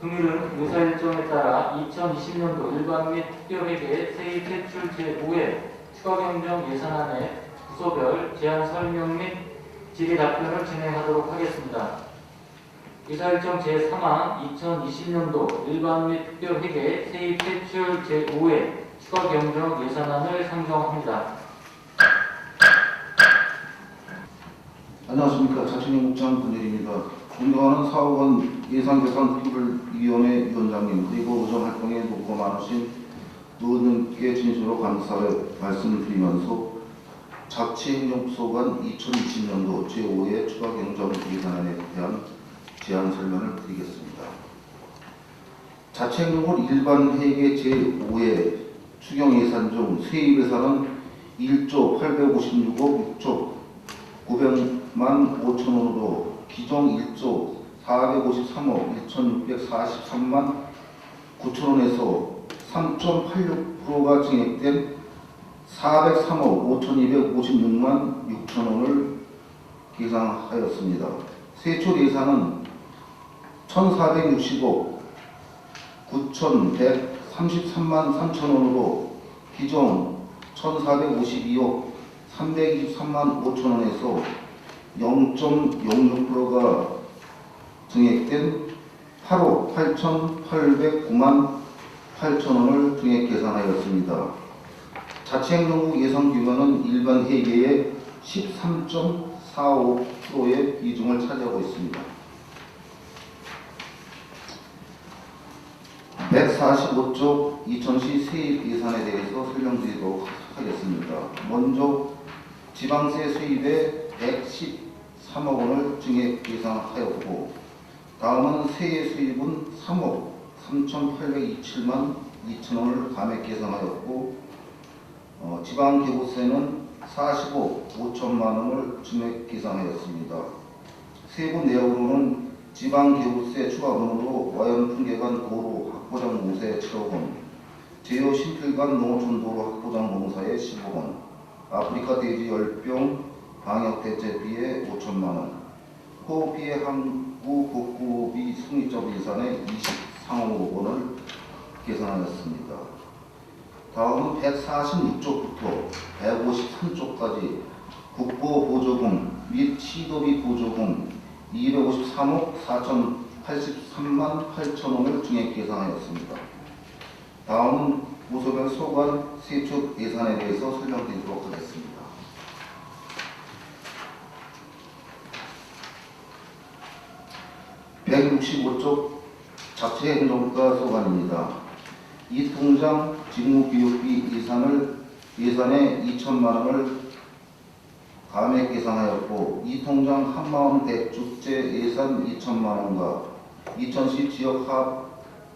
금일은 의사 일정에 따라 2020년도 일반 및 특별회계 세입 대출 제5회 추가 경정 예산안의 부서별 제안 설명 및 질의 답변을 진행하도록 하겠습니다. 의사 일정 제3항 2020년도 일반 및 특별회계 세입 대출 제5회 추가 경정 예산안을 상정합니다. 안녕하십니까. 자치연구국장 분열입니다. 존경하는 4억 원 예산개선특별위원회 위원장님 그리고 의정활동에 노고 많으신 의원님께 진심으로 감사의 말씀을 드리면서 자치행정부서관 2020년도 제5회 추가 경정 예산안에 대한 제안 설명을 드리겠습니다. 자치행정부 일반 회계 제5회 추경 예산 중 세입 예산은 1조 856억 6조 900만 5천원으로 기존 1조 453억 1643만 9천원에서 3.86%가 증액된 403억 5256만 6천원을 계산하였습니다. 세출 예산은 1460억 9133만 3천원으로 기존 1452억 323만 5천원에서 0.06%가 증액된 8억 8,809만 8천원을 증액 계산하였습니다. 자치행정부 예산 규모는 일반 회계의 13.45%의 비중을 차지하고 있습니다. 145조 2000시 세입 예산에 대해서 설명드리도록 하겠습니다. 먼저 지방세 수입에 113억 원을 증액 예상하였고, 다음은 세액 수입은 3억 3,827만 2천원을 감액 계산하였고, 지방계보세는 40억 5천만 원을 증액 계산하였습니다. 세부 내역으로는 지방계보세 추가분으로 와연풍계간 도로 확보장 공사에 7억 원, 제요 신필간 농어촌도로 확보장 공사에 15억 원, 아프리카 돼지 열병 방역 대책비에 5천만 원, 호흡기의 항구 복구비 승리적 예산에 23억 원을 계산하였습니다. 다음은 146조부터 153조까지 국고보조금 및 시도비 보조금 253억 4,083만 8천원을 증액 계산하였습니다. 다음은 부서별 소관 세출 예산에 대해서 설명드리도록 하겠습니다. (165조) 자치행정과 소관입니다. 이 통장 직무교육비 예산에 2천만 원을 감액 계산하였고, 이 통장 한마음 대축제 예산 2천만 원과 2000시 지역화합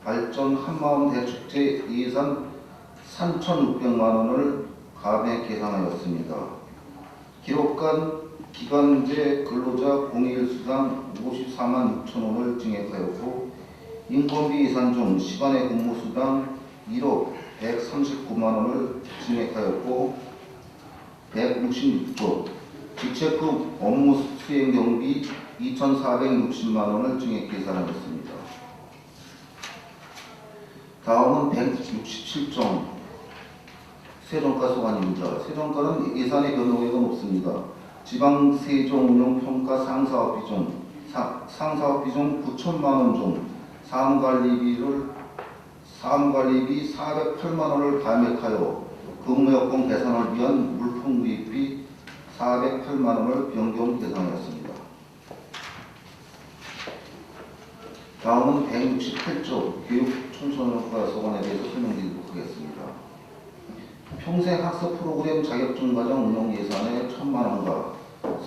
발전 한마음 대축제 예산 3,600만 원을 감액 계산하였습니다. 기록관 기간제 근로자 공휴일수당 54만 6천 원을 증액하였고, 인건비 예산 중 시간의 근무수당 1억 139만 원을 증액하였고, 166조 직책급 업무 수행 경비 2,460만 원을 증액 계산하였습니다. 다음은 167종 세종가 소관입니다. 세종가는 예산의 변동액은 없습니다. 지방세종운영평가 상사업비 중 9천만 원 중 사무관리비 408만 원을 감액하여 근무여건 개선을 위한 물품구입비 408만 원을 변경 계산하였습니다. 다음은 168조 교육청소년과 소관에 대해서 설명드리도록 하겠습니다. 평생학습 프로그램 자격증과정 운영 예산에 1,000만 원과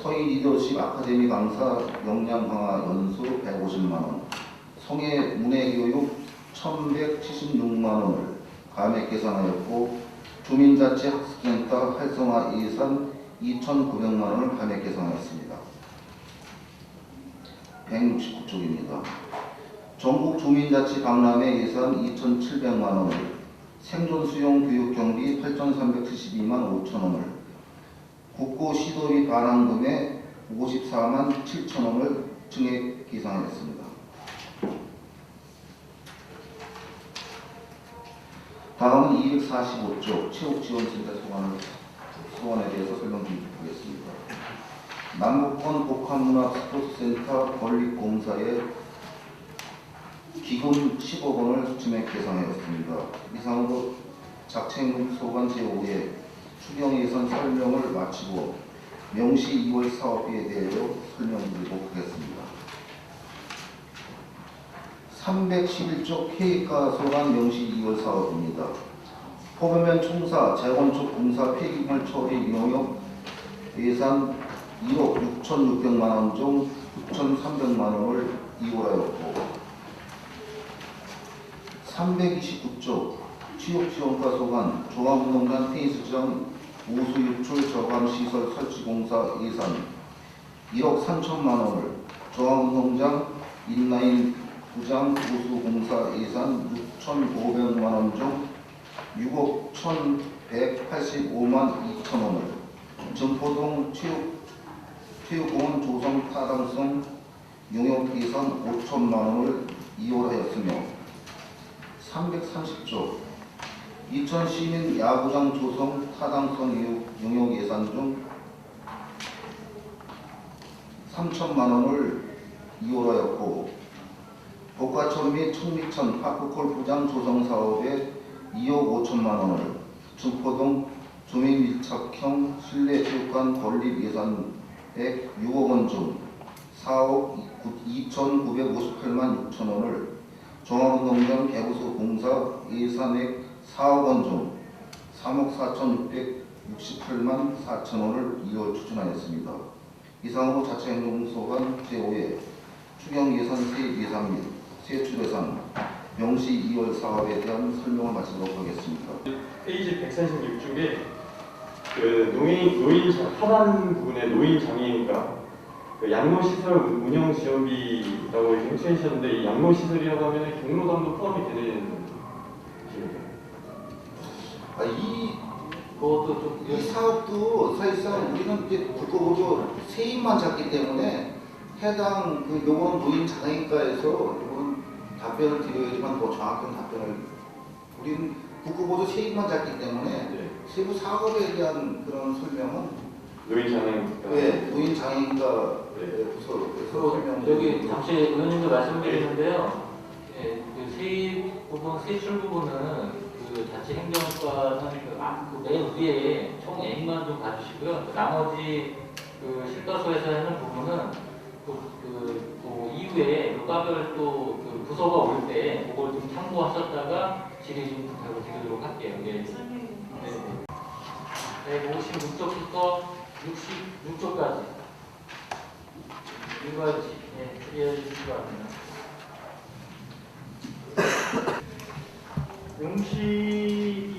서희 리더십 아카데미 강사 역량 강화 연수 150만 원, 성애 문해교육 1,176만 원을 감액 계산하였고, 주민자치 학습센터 활성화 예산 2,900만 원을 감액 계산하였습니다. 169쪽입니다. 전국 주민자치 박람회 예산 2,700만 원을, 생존수용 교육경비 8,372만 5천 원을, 국고 시도비 반환금에 54만 7천 원을 증액 계산하였습니다. 다음은 245조 체육지원센터 소관에 대해서 설명드리겠습니다. 남북권 복합문화 스포츠센터 건립공사에 기금 10억 원을 증액 예상하였습니다. 이상으로 작체행동 소관 제5회 추경 예산 설명을 마치고 명시 2월 사업비에 대하여 설명드리도록 하겠습니다. 311조 계획과 소관 명시 2월 사업입니다. 포교면 총사 재건축 공사 폐기물 처리 용역 예산 1억 6,600만 원 중 6,300만 원을 이월하였고 329조 취업지원과 소관 종합운동장 테니스장 우수 유출 저감 시설 설치 공사 예산 1억 3천만 원을 종합운동장 인라인 구장 우수 공사 예산 6,500만 원 중 6억 1,185만 2천 원을 증포동 체육공원 조성 타당성 용역 예산 5천만 원을 이월하였으며 330조 이천 시민 야구장 조성 타당성 용역 예산 중 3천만 원을 이월하였고 복화천 및 청미천 파크골프장 조성 사업에 2억 5천만 원을 증포동 주민밀착형 실내체육관 건립 예산액 6억 원 중 4억 2,958만 6천 원을 종합운동장 개부수 공사 예산액 4억 원 중 3억 4,668만 4천 원을 이월 추진하였습니다. 이상으로 자체행정소관 제5회 추경 예산 세입 예산 및 세출 예산 명시 2월 사업에 대한 설명을 마치도록 하겠습니다. 페이지 146쪽에 그 노인 하단 부분에 노인 장애인과 그 양로시설 운영 지원비라고 이렇게 해주셨는데 이 양로시설이라고 하면 경로당도 포함이 되는 그것도 이 사업도 사실상 우리는 이제 국고보조 세입만 잡기 때문에 해당 요거는 노인 장애인과에서 요거는 답변을 드려야지만 더 정확한 답변을 우리는 국고보조 세입만 잡기 때문에 네. 세부 사업에 대한 그런 설명은 노인 장애인. 네, 노인 장애인과 네. 부서에서 설명. 여기 잠시 의원님도 말씀드리는데요. 예, 그 세입 부분, 세출 부분은 그 자치행정과는 맨 위에 총 N만 좀 봐주시고요. 나머지 그 실과소에서 하는 부분은 그 이후에 과별 또그 부서가 올 때 그걸 좀 참고하셨다가 질의 좀 부탁을 드리도록 할게요. 예. 네. 56쪽부터 66쪽까지 읽어야지. 예, 질의해 주시기 바랍니다. 명시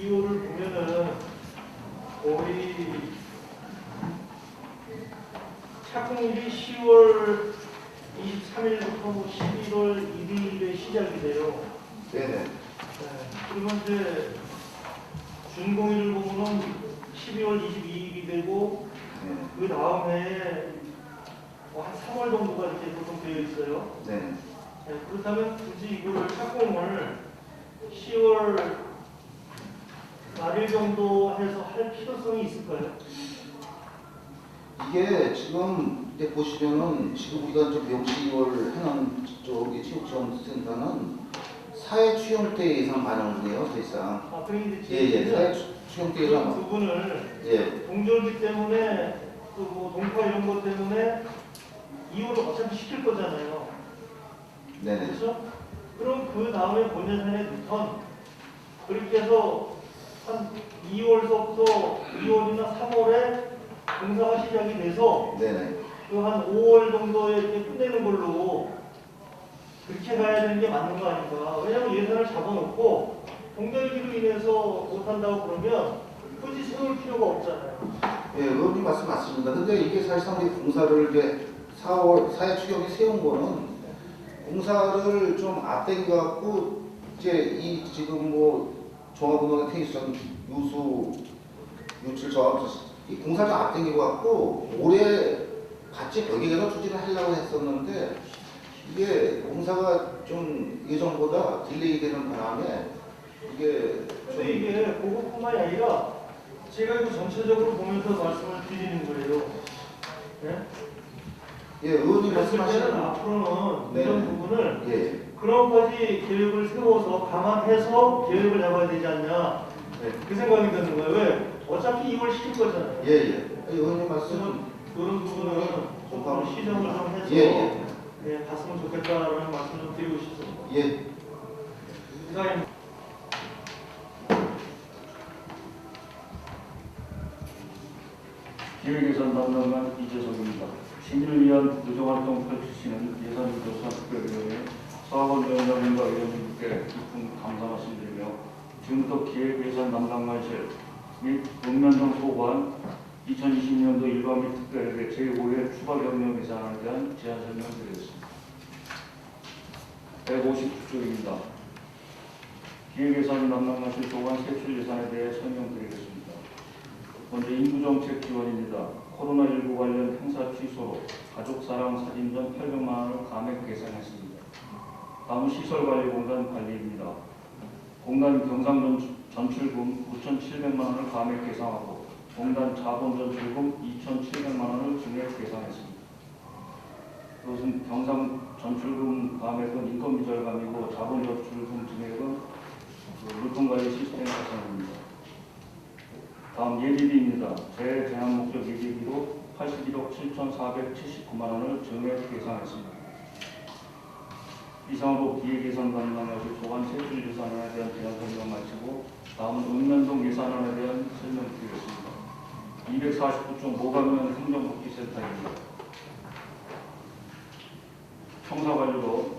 2호를 보면은 거의 착공일이 10월 23일부터 11월 1일에 시작이 돼요. 네네. 네. 그리고 이제 준공일을 보면은 12월 22일이 되고 네. 그 다음에 한 3월 정도가 이렇게 보통 되어 있어요. 네. 네, 그렇다면 굳이 이거를 착공을 10월 말일 정도 해서 할 필요성이 있을까요? 이게 지금 이제 보시면은 지금 우리가 좀 명시 2월 해놓은 쪽의 체육지원센터는 사회추형대 예산 반영돼요, 사실상. 아, 그러니 이제 예, 사회추형대 예산. 그 부분을 예, 동절기 때문에 또 뭐 동파 이런 것 때문에 2호를 어차피 시킬 거잖아요. 네네. 그렇죠? 그럼 그 다음에 본 예산에 넣던 그렇게 해서 한 2월서부터 2월이나 3월에 공사가 시작이 돼서 네네. 그 한 5월 정도에 이렇게 끝내는 걸로 그렇게 가야 되는 게 맞는 거 아닌가. 왜냐면 예산을 잡아놓고 동절기로 인해서 못한다고 그러면 굳이 세울 필요가 없잖아요. 예, 의원님 말씀 맞습니다. 근데 이게 사실상 우리 공사를 이제 4월 사회추경에 세운 거는 공사를 좀 앞당겨 갖고 이제 이 지금 뭐 종합운동장 테니스장 유수 유출 저항 이 공사를 좀 앞당겨 갖고 올해 같이 병행해서 추진을 하려고 했었는데 이게 공사가 좀 예전보다 딜레이 되는 바람에 이게 근데 이게 그것뿐만이 아니라 제가 이거 전체적으로 보면서 말씀을 드리는 거예요. 예? 예, 의원님 그랬을 때는 말씀하시는 앞으로는 네. 이런 부분을 예, 그런 가지 계획을 세워서 감안해서 계획을 잡아야 되지 않냐. 네. 그 생각이 드는 거예요. 왜? 어차피 이걸 시킬 거잖아요. 예, 예. 의원님 말씀 그런 부분은 조금 시정을 좀 해서 예, 예, 갔으면 좋겠다라는 말씀 좀 드리고 싶습니다. 예. 이사님. 기획예산 담당관 이재석입니다. 시민을 위한 의정활동 펼치시는 예산조사 특별위원회 사업원위원장님과 의원님께 깊은 감사 말씀드리며 지금부터 기획예산 담당관실 및 읍면동 소관 2020년도 일반 및 특별회계 제5회 추가 경영 예산안에 대한 제안 설명드리겠습니다. 159조입니다. 기획예산 담당관실 소관 세출 예산에 대해 설명드리겠습니다. 먼저 인구정책 지원입니다. 코로나19 관련 행사 취소로 가족사랑 사진전 800만 원을 감액 계산했습니다. 다음은 시설관리공단 관리입니다. 공단 경상전출금 9,700만 원을 감액 계산하고 공단 자본전출금 2,700만 원을 증액 계산했습니다. 이것은 경상전출금 감액은 인건비 절감이고 자본전출금 증액은 물품관리 시스템 개선입니다. 다음 예비비입니다. 재재난 목적 예비비로 81억 7,479만 원을 증액 계산했습니다. 이상으로 기획예산 담당하실 소관 세출 예산안에 대한 제안 설명 마치고 다음은 읍면동 예산안에 대한 설명드리겠습니다. 249종 모가면 행정복지센터입니다. 청사관리로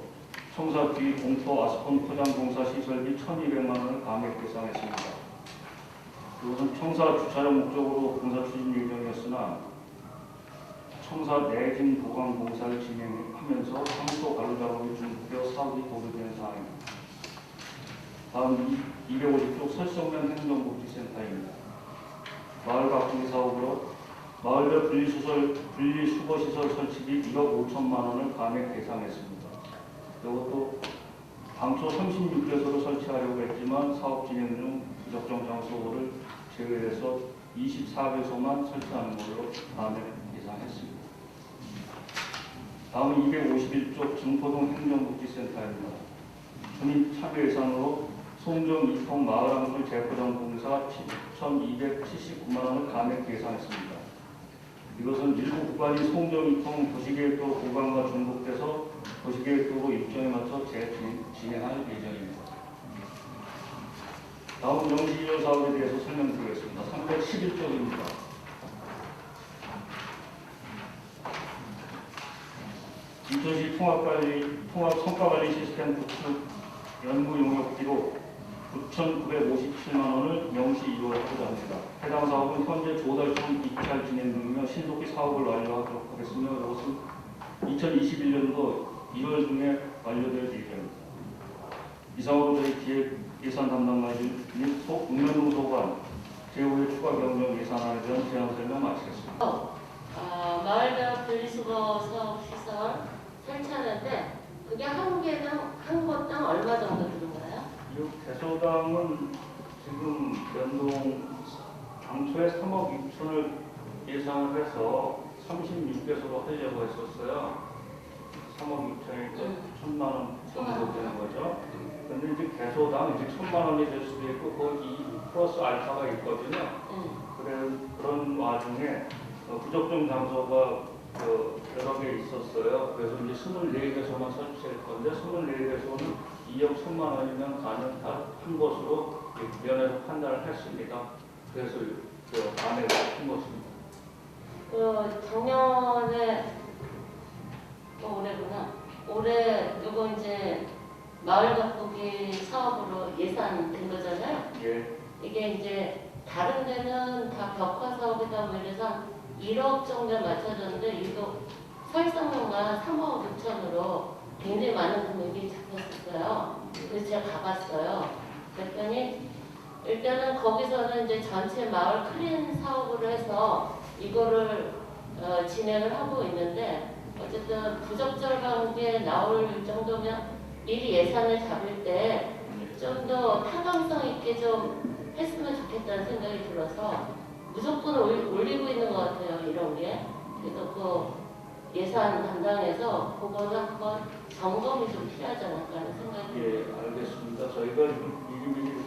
청사 뒤 공토 아스콘 포장공사 시설비 1,200만 원을 감액 계산했습니다. 이것은 청사 주차장 목적으로 공사 추진 예정이었으나 청사 내진 보강 공사를 진행하면서 상수 관로 작업이 중단되어 사업이 보류된 사항입니다. 다음 250조 설성면 행정복지센터입니다. 마을 가꾸기 사업으로 마을별 분리수거시설 설치비 1억 5천만 원을 감액 계산했습니다. 이것도 당초 36개소를 설치하려고 했지만 사업 진행 중 부적정 장소를 제외해서 24개소만 설치하는 걸로 감액 예상했습니다. 다음은 251조 증포동 행정복지센터입니다. 주민 참여 예산으로 송정 이통 마을항술 재포장 공사 7,279만 원을 감액 예상했습니다. 이것은 일부 구간이 송정 이통 도시계획도로 보강과 중복돼서 도시계획도로 일정에 맞춰 진행할 예정입니다. 다음 영시이전 사업에 대해서 설명드리겠습니다. 311조입니다. 인천시 통합성과관리 시스템 구축 연구 용역비로 9,957만 원을 영시 이월하고자 합니다. 해당 사업은 현재 조달청 입찰 진행 중이며 신속히 사업을 완료하도록 하겠으며 이것은 2021년도 1월 중에 완료될 예정입니다. 이상으로 저희 기획예산 담당관실 및 읍면동 소관 제5회 추가 경정 예산안에 대한 제안 설명 마치겠습니다. 마을별 분리수거 사업 시설 설치하는데 그게 한 곳당 얼마 정도 드는가요? 이 대소당은 지금 연동 당초에 3억 6천을 예상을 해서 36개소로 하려고 했었어요. 3억 6천이니까 9천만 원 정도 되는 거죠. 그런데 이제 개소당 이제 1,000만 원이 될 수도 있고 거기 플러스 알파가 있거든요. 그런 와중에 부적정 장소가 여러 개 있었어요. 그래서 이제 24개소만 설치할 건데 24개소는 2억 1천만 원이면 가능한 것으로 위원회에서 판단을 했습니다. 그래서 안에 한 것입니다. 작년에 올해구나. 올해 이거 이제 마을 가꾸기 사업으로 예산된 거잖아요. 예. 이게 이제 다른 데는 다 벽화 사업이다 뭐 이래서 1억 정도에 맞춰졌는데 이거 설성면과 3억 6천으로 굉장히 많은 금액이 잡혔었어요. 그래서 제가 가봤어요. 그랬더니 일단은 거기서는 이제 전체 마을 클린 사업으로 해서 이거를 진행을 하고 있는데 어쨌든 부적절한 게 나올 정도면 미리 예산을 잡을 때 좀 더 타당성 있게 좀 했으면 좋겠다는 생각이 들어서 무조건 올리고 있는 것 같아요, 이런 게. 그래서 그 예산 담당에서 그거는 한번 점검이 좀 필요하지 않을까 하는 생각이 예, 알겠습니다. 저희가 미리미리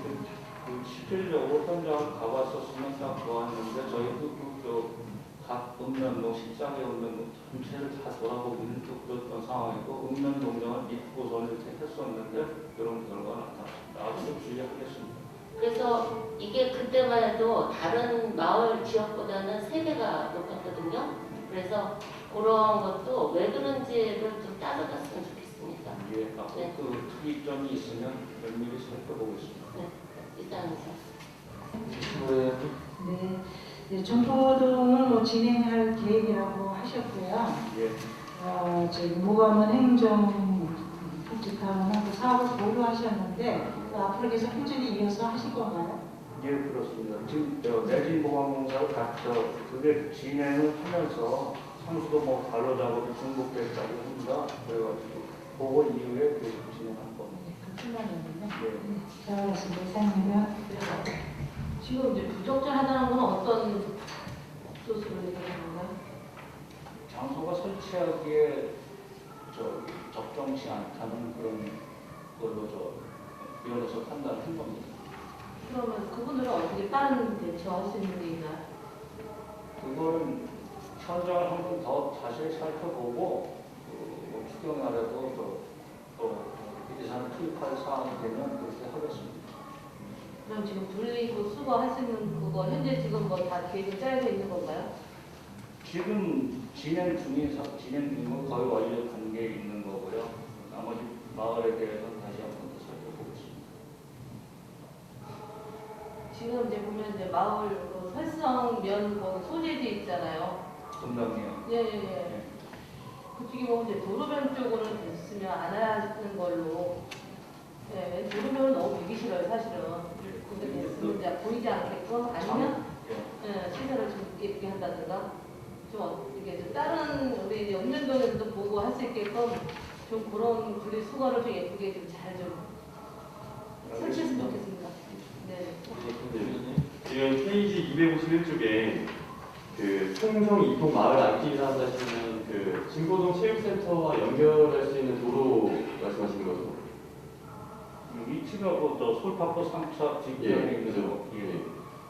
그 실질적으로 현장을 가봤었으면 딱 좋았는데 저희도 각 읍면동 시장의 읍면동 전체를 다 돌아보기는 또 그랬던 상황이고 읍면동장을 믿고선을 했었는데 그런 결과가 나타났습니다. 아주 좀 주의하겠습니다. 그래서 이게 그때만 해도 다른 마을 지역보다는 세배가 높았거든요. 그래서 그런 것도 왜 그런지를 좀 따져봤으면 좋겠습니다. 예, 앞으로 네. 그 특이점이 있으면 면밀히 살펴보겠습니다. 이상입니다. 네. 네, 정보등을 뭐 진행할 계획이라고 하셨고요. 예. 저희 모감은 행정 복지타운하고 사업을 보류하셨는데 앞으로 계속 꾸준히 이어서 하실 건가요? 예, 그렇습니다. 지금 내진 보강공사를 그게 진행을 하면서 상수도 뭐 발로 작업이 중복됐다고 합니다. 그래가지고 그거 이후에 계속 진행할 겁니다. 네, 그뿐만이었는데. 예. 잘 알겠습니다. 이사님은 지금 이제 부적절하다는 건 어떤 소스로 얘기하는 건가요? 장소가 설치하기에 적정치 않다는 그런 걸로 위원회에서 판단을 한 겁니다. 그러면 그분들은 어떻게 다른 대처할 수 있는 게 있나요? 그거는 현장을 한 번 더 자세히 살펴보고 뭐 추경날에도 또 예산을 투입할 사항이 되면 그렇게 하겠습니다. 그럼 지금 분리고 수거할 수 있는 그거 현재 지금 뭐 다 계획을 짜여져 있는 건가요? 지금 진행 중인 건 거의 완료된 게 있는 거고요. 나머지 마을에 대해서는 다시 한 번 더 살펴보겠습니다. 지금 이제 보면 이제 마을 그 설성면 뭐 소재지 있잖아요. 금강이요. 예. 그쪽이 뭐 이제 도로변 쪽으로는 됐으면 안 하는 걸로. 예, 도로변은 너무 보기 싫어요, 사실은. 근데 됐으면 이제 보이지 않게끔 아니면 시설을 좀 예쁘게 한다든가 좀 이게 좀 다른 우리 이제 읍면동에서도 보고 할 수 있게끔 좀 그런 분리 수거를 좀 예쁘게 좀 잘 좀 설치했으면 좋겠습니다. 네. 지금 페이지 251쪽에 그 통성 이통 마을 안기사 하시는 그 진포동 체육센터와 연결할 수 있는 도로 말씀하시는 거죠? 위치가 뭐 솔파포 3차 직전에 예, 그죠. 있는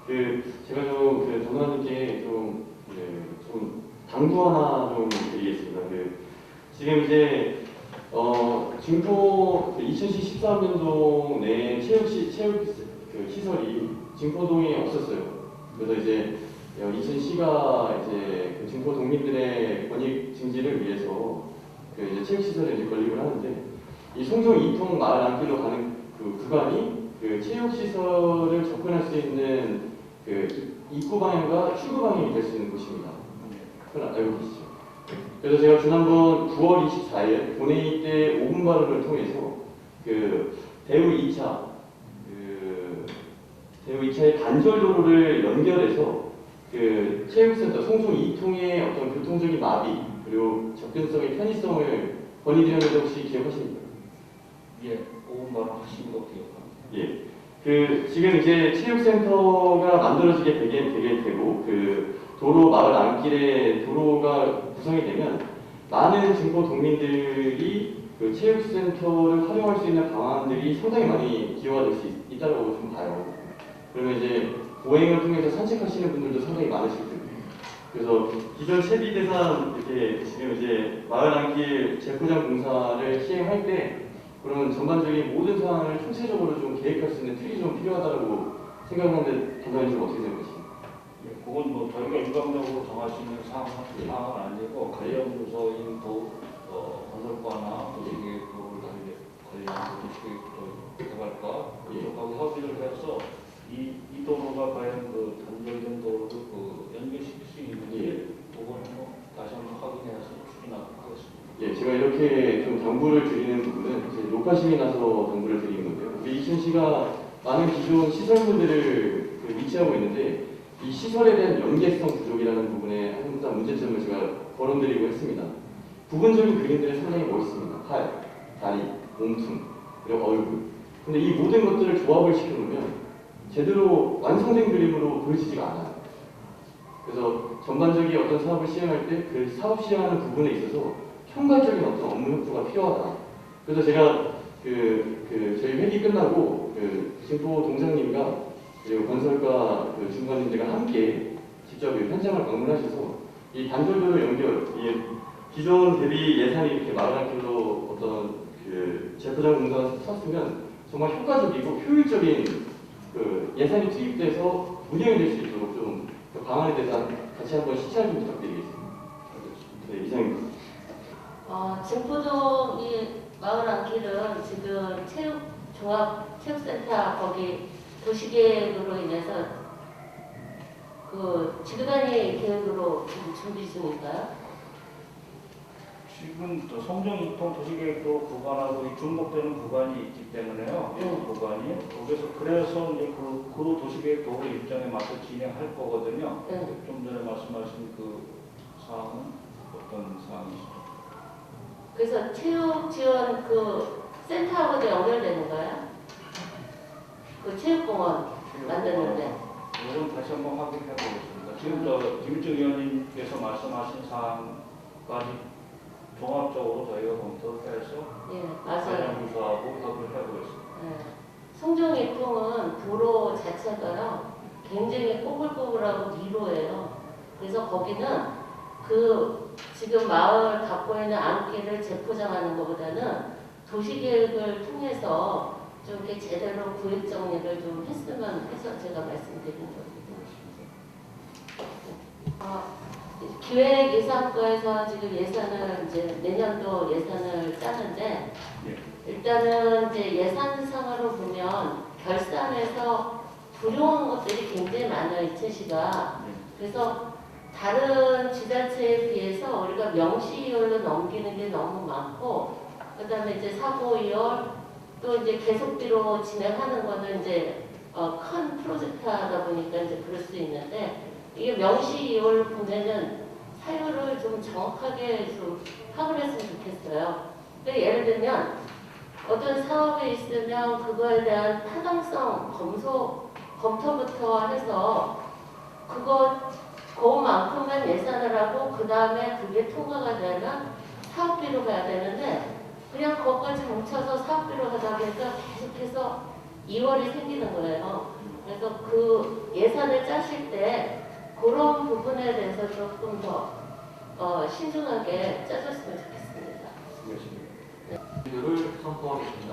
그 제가 그 전화님께 좀 당부 하나 좀 드리겠습니다. 지금 이제 진포 2013년도 내 체육 그 시설이 진포동에 없었어요. 그래서 이제 2000시가 이제 그 진포 동민들의 권익 증진을 위해서 그 이제 체육 시설에 이제 건립을 하는데 이 송정 이통 마을 안길로 가는 그 구간이 그 체육 시설을 접근할 수 있는 그 입구 방향과 출구 방향이 될 수 있는 곳입니다. 그건 알고 계시죠? 그래서 제가 지난번 9월 24일 본회의 때 5분 발언을 통해서 그 대우 2차의 단절도로를 연결해서 그 체육센터 송송 2통의 어떤 교통적인 마비 그리고 접근성의 편의성을 건의드렸는데 혹시 기억하십니까? 예, 5분 발언 하신 거 기억합니다. 예. 그 지금 이제 체육센터가 만들어지게 되고 그 도로 마을 안길에 도로가 구성이 되면 많은 진포 동민들이 그 체육센터를 활용할 수 있는 방안들이 상당히 많이 기여가 될 수 있다고 좀 봐요. 그러면 이제 보행을 통해서 산책하시는 분들도 상당히 많으실 텐데. 그래서 기존 채비 대상 이렇게 지금 이제 마을 안길 재포장 공사를 시행할 때 그런 전반적인 모든 상황을 총체적으로 좀 계획할 수 있는 틀이 좀 필요하다고 생각하는데 담당님 어떻게 생각하십니까? 예, 그건 뭐 저희가 일방적으로 정할 수 있는 사항은 아니고 관련 부서인 건설과나 도시계획부를 관련 도시계획과 이쪽하고 협의를 해서 이 도로가 과연 그 단절된 도로를 그 연결시킬 수 있는지 그거는 뭐 다시 한번 확인해서 추진하도록 하겠습니다. 예, 제가 이렇게 좀 당부를 드리는 부분은 이제 녹화심이 나서 당부를 드리는 건데요. 우리 이천시가 많은 기존 시설물들을 위치하고 있는데 이 시설에 대한 연계성 부족이라는 부분에 항상 문제점을 제가 거론드리고 했습니다. 부분적인 그림들이 상당히 멋있습니다. 팔, 다리, 몸통, 그리고 얼굴. 근데 이 모든 것들을 조합을 시켜놓으면 제대로 완성된 그림으로 보여지지가 않아요. 그래서 전반적인 어떤 사업을 시행할 때 그 사업 시행하는 부분에 있어서 총괄적인 어떤 업무 협조가 필요하다. 그래서 제가 저희 회의 끝나고 진포 동장님과 그리고 건설과 중관님들과 함께 직접 현장을 방문하셔서 이 단절도로 이 기존 대비 예산이 이렇게 마른 길로 어떤 재포장 공사가 섰으면 정말 효과적이고 효율적인 예산이 투입돼서 운영이 될 수 있도록 좀 방안에 대해서 같이 한번 시찰 좀 부탁드리겠습니다. 네, 이상입니다. 진포동 이 마을 안길은 지금 종합체육센터 거기 도시계획으로 인해서 지구단위 계획으로 지금 준비 중인가요? 지금 또 성정2통 도시계획도 구간하고 이 중복되는 구간이 있기 때문에요. 구간이 그래서 이제 그 도시계획 도로 일정에 맞춰 진행할 거거든요. 좀 전에 말씀하신 그 사항은 어떤 사항이시죠? 그래서 체육 지원 센터하고도 연결되는 거예요? 체육공원 만드는데. 이건 다시 한번 확인해 보겠습니다. 지금 김일중 의원님께서 말씀하신 사항까지 종합적으로 저희가 검토해서 맞아요. 부서하고 협의를 해보겠습니다. 성정2통은 도로 자체가요 굉장히 꼬불꼬불하고 미로예요. 그래서 거기는 지금 마을 갖고 있는 안길을 재포장하는 것보다는 도시계획을 통해서 좀 이렇게 제대로 구획 정리를 좀 했으면 해서 제가 말씀드린 겁니다. 기획예산과에서 지금 예산을 이제 내년도 예산을 짜는데 일단은 이제 예산상으로 보면 결산에서 불용한 것들이 굉장히 많아요, 이천시가. 그래서 다른 지자체에 비해서 우리가 명시이율로 넘기는 게 너무 많고, 그 다음에 이제 사고이율, 또 이제 계속비로 진행하는 거는 이제 큰 프로젝트 하다 보니까 이제 그럴 수 있는데, 이게 명시이율 보면은 사유를 좀 정확하게 좀 파악을 했으면 좋겠어요. 그러니까 예를 들면 어떤 사업이 있으면 그거에 대한 타당성 검토부터 해서 그거만큼만 예산을 하고 그 다음에 그게 통과가 되면 사업비로 가야 되는데 그냥 그것까지 뭉쳐서 사업비로 하다 보니까 계속해서 이월이 생기는 거예요. 그래서 그 예산을 짜실 때 그런 부분에 대해서 조금 더 신중하게 짜줬으면 좋겠습니다. 를 선포하겠습니다.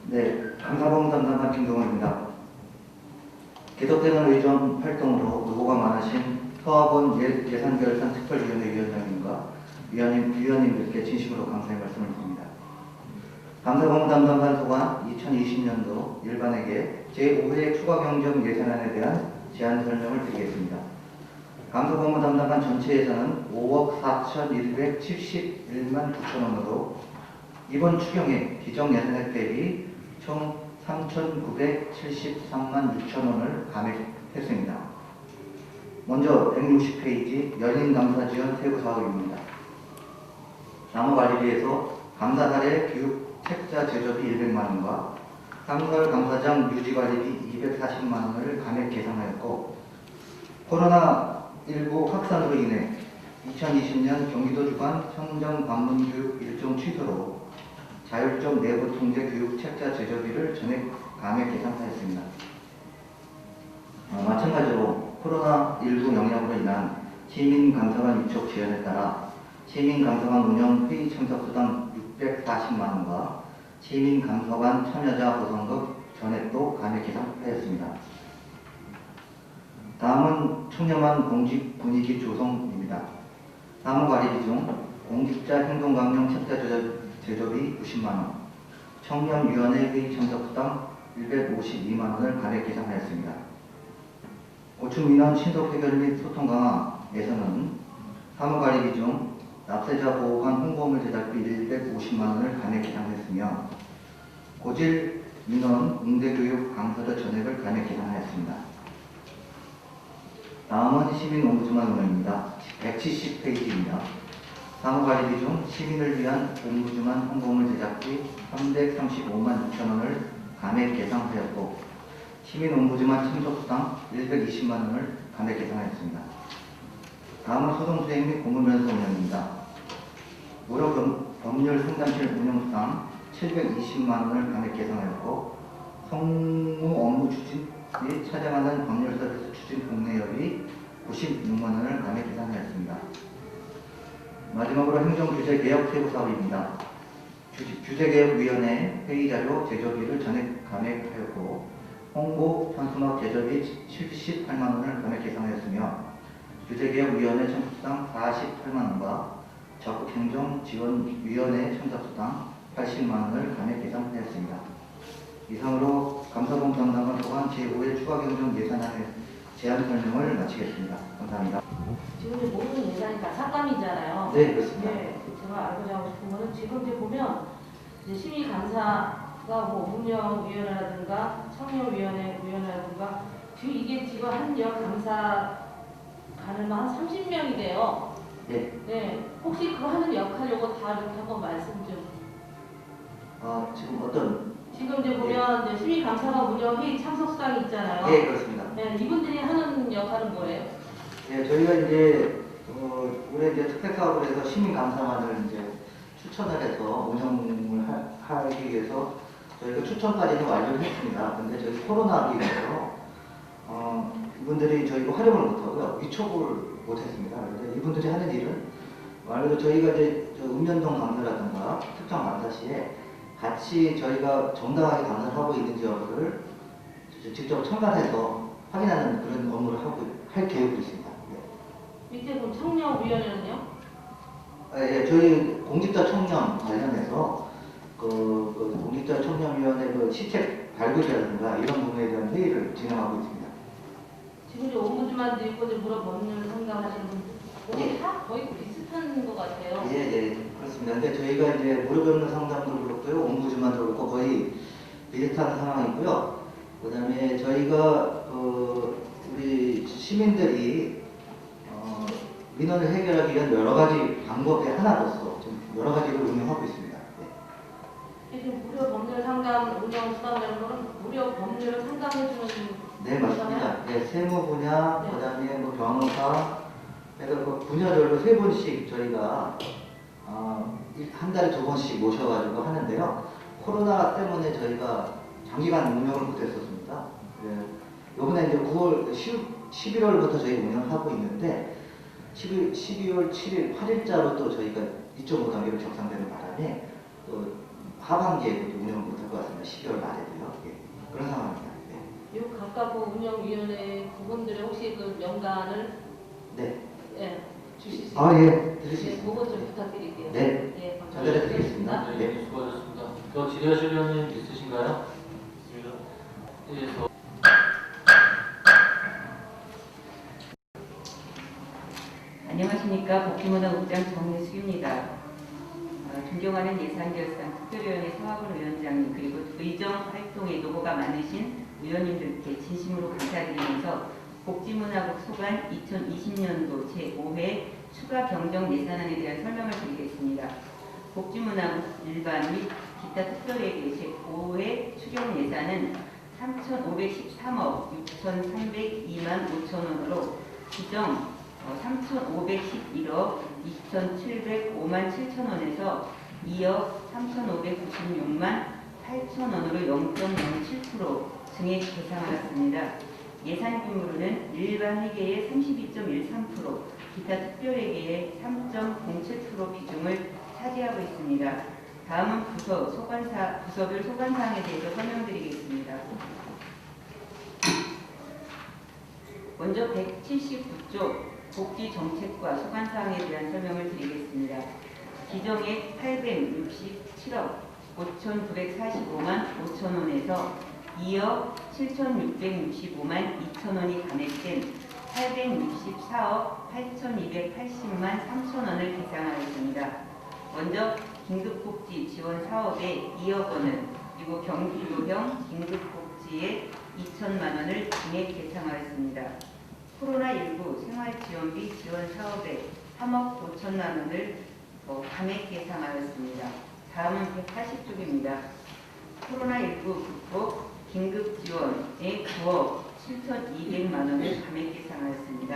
네, 감사본 담당한 김동원입니다. 계속되는 의전 활동으로 의혹가 많으신 서학원 예산결산 특별위원회 위원장님과 위원님들께 진심으로 감사의 말씀을 드립니다. 감사본 담당관 소관 2020년도 일반에게 제5회 추가경정 예산안에 대한 제안 설명을 드리겠습니다. 감사본부 담당관 전체 예산은 5억 4,171만 9천 원으로 이번 추경에 기정 예산액 대비 총 3,973만 6천 원을 감액했습니다. 먼저 160페이지 열린 감사 지원 세부 사업입니다. 나무관리비에서 감사사례 교육 책자 제조비 100만 원과 상설 감사장 유지관리비 240만 원을 감액 계산하였고, 코로나19 확산으로 인해 2020년 경기도 주관 청정 방문 교육 일정 취소로 자율적 내부 통제 교육 책자 제조비를 전액 감액 계산하였습니다. 마찬가지로 코로나19 영향으로 인한 시민감사관 위촉 지연에 따라 시민감사관 운영 회의 참석 수당 640만 원과 시민감사관 참여자 보상금 전액도 감액 계산하였습니다. 다음은 청렴한 공직 분위기 조성입니다. 사무관리비 중 공직자 행동강령 책자 제조비 90만 원, 청렴위원회 회의 참석 수당 152만 원을 감액 계산하였습니다. 고충민원 신속 해결 및 소통 강화에서는 사무관리비 중 납세자 보호관 홍보물 제작비 150만 원을 감액 계산했으며, 고질 민원 응대교육 강사료 전액을 감액 계산하였습니다. 다음은 시민옹부dsman 운영입니다. 170페이지입니다. 사무관리비 중 시민을 위한 공무주만 홍보물 제작비 335만 6천 원을 감액 계상하였고 시민 옴부즈만 참석수당 120만 원을 감액 계상하였습니다. 다음은 소송 수행 및 공무면허 운영입니다. 무료 법률 상담실 운영수당 720만 원을 감액 계상하였고 성무 업무 추진 및 촬영하는 법률 서비스 추진 공매협이 96만 원을 감액 계상하였습니다. 마지막으로 행정규제개혁 세부 사업입니다. 규제개혁위원회 회의자료 제조비를 전액 감액하였고 홍보 현수막 제조비 78만 원을 감액 계상하였으며 규제개혁위원회 참석수당 48만 원과 적극행정지원위원회 참석수당 80만 원을 감액 계상하였습니다. 이상으로 감사본 담당관 소관 제5회 추가경정 예산안의 제안 설명을 마치겠습니다. 감사합니다. 지금 이제 모든 예산이 다 삭감이잖아요. 네, 그렇습니다. 네, 제가 알고자 하고 싶은 거는 지금 이제 보면 이제 심의감사가 뭐 운영위원회라든가 청렴위원회라든가 지금 이게 지금 한 역 감사관을 한 30명이 돼요. 네. 네, 혹시 그거 하는 역할요거 다 이렇게 한번 말씀 좀. 지금 어떤? 지금 이제 보면 이제 심의감사관 운영회의 참석수당이 있잖아요. 네, 그렇습니다. 네, 이분들이 하는 역할은 뭐예요? 네, 저희가 이제 올해 이제 특별사업을 해서 시민감사관을 이제 추천을 해서 운영을 하기 위해서 저희가 추천까지는 완료를 했습니다. 근데 저희 코로나로 인해서 이분들이 저희가 활용을 못하고요, 위촉을 못했습니다. 그래서 이분들이 하는 일은 말 그대로 저희가 이제 읍면동 감사라든가 특정 감사 시에 같이 저희가 정당하게 감사를 하고 있는지 여부를 직접 참관해서 확인하는 그런 업무를 할 계획이 있습니다. 밑에 그럼 청렴위원회는요? 예, 저희 공직자 청렴 관련해서 그 공직자 청렴위원회 그 시책 발굴이라든가 이런 부분에 대한 회의를 진행하고 있습니다. 지금 이제 옴부즈만도 있고 이제 법률 상담하시는 분들 다 거의 비슷한 것 같아요. 예, 그렇습니다. 근데 저희가 이제 무료변론 상담도 그렇고요, 옴부즈만도 그렇고 거의 비슷한 상황이고요. 그다음에 저희가 우리 시민들이 민원을 해결하기 위한 여러 가지 방법의 하나로서 좀 여러 가지를 운영하고 있습니다. 네. 지금 무료 법률 상담 운영 수당이라는 거는 무료 법률을 상담해주는. 네, 맞습니다. 네, 세무 분야, 네. 그다음에 뭐 변호사, 그래서 그 분야별로 3분씩 저희가 한 달에 2번씩 모셔가지고 하는데요. 코로나 때문에 저희가 장기간 운영을 못했었습니다. 네. 요번에 이제 11월부터 저희 운영을 하고 있는데 12월 7일, 8일자로 또 저희가 2.5단계로 격상되는 바람에 또 하반기에도 운영을 못할 것 같습니다. 12월 말에도요. 예. 그런 상황입니다. 네. 요 각각 그운영위원회 그분들의 혹시 그 명단을 네. 예, 주실 수 있어요? 예, 드릴 수 네, 있습니다. 그거 좀 부탁드릴게요. 네. 예, 전달해드리겠습니다. 네, 수고하셨습니다. 더 질의하실 의원님 있으신가요? 있습니다. 안녕하십니까. 복지문화국장 정혜숙입니다. 존경하는 예산결산 특별위원회 서학원 위원장님 그리고 의정 활동에 노고가 많으신 위원님들께 진심으로 감사드리면서 복지문화국 소관 2020년도 제5회 추가 경정 예산안에 대한 설명을 드리겠습니다. 복지문화국 일반 및 기타 특별회계 제5회 추경 예산은 3,513억 6,302만 5천 원으로 규정 3,511억 2,705만 7천 원에서 2억 3,596만 8천 원으로 0.07% 증액 계상하였습니다. 예산 규모로는 일반 회계의 32.13%, 기타 특별회계의 3.07% 비중을 차지하고 있습니다. 다음은 부서별 소관사항에 대해서 설명드리겠습니다. 먼저 179조 복지정책과 소관사항에 대한 설명을 드리겠습니다. 기정액 867억 5,945만 5천 원에서 2억 7,665만 2천 원이 감액된 864억 8,280만 3천 원을 계상하였습니다. 먼저 긴급복지 지원 사업에 2억 원을, 그리고 경기도형 긴급복지에 2천만 원을 증액 계상하였습니다. 코로나19 생활지원비 지원 사업에 3억 5천만 원을 감액 계상하였습니다. 다음은 180쪽입니다. 코로나19 극복 긴급 지원에 9억 7,200만 원을 감액 계상하였습니다.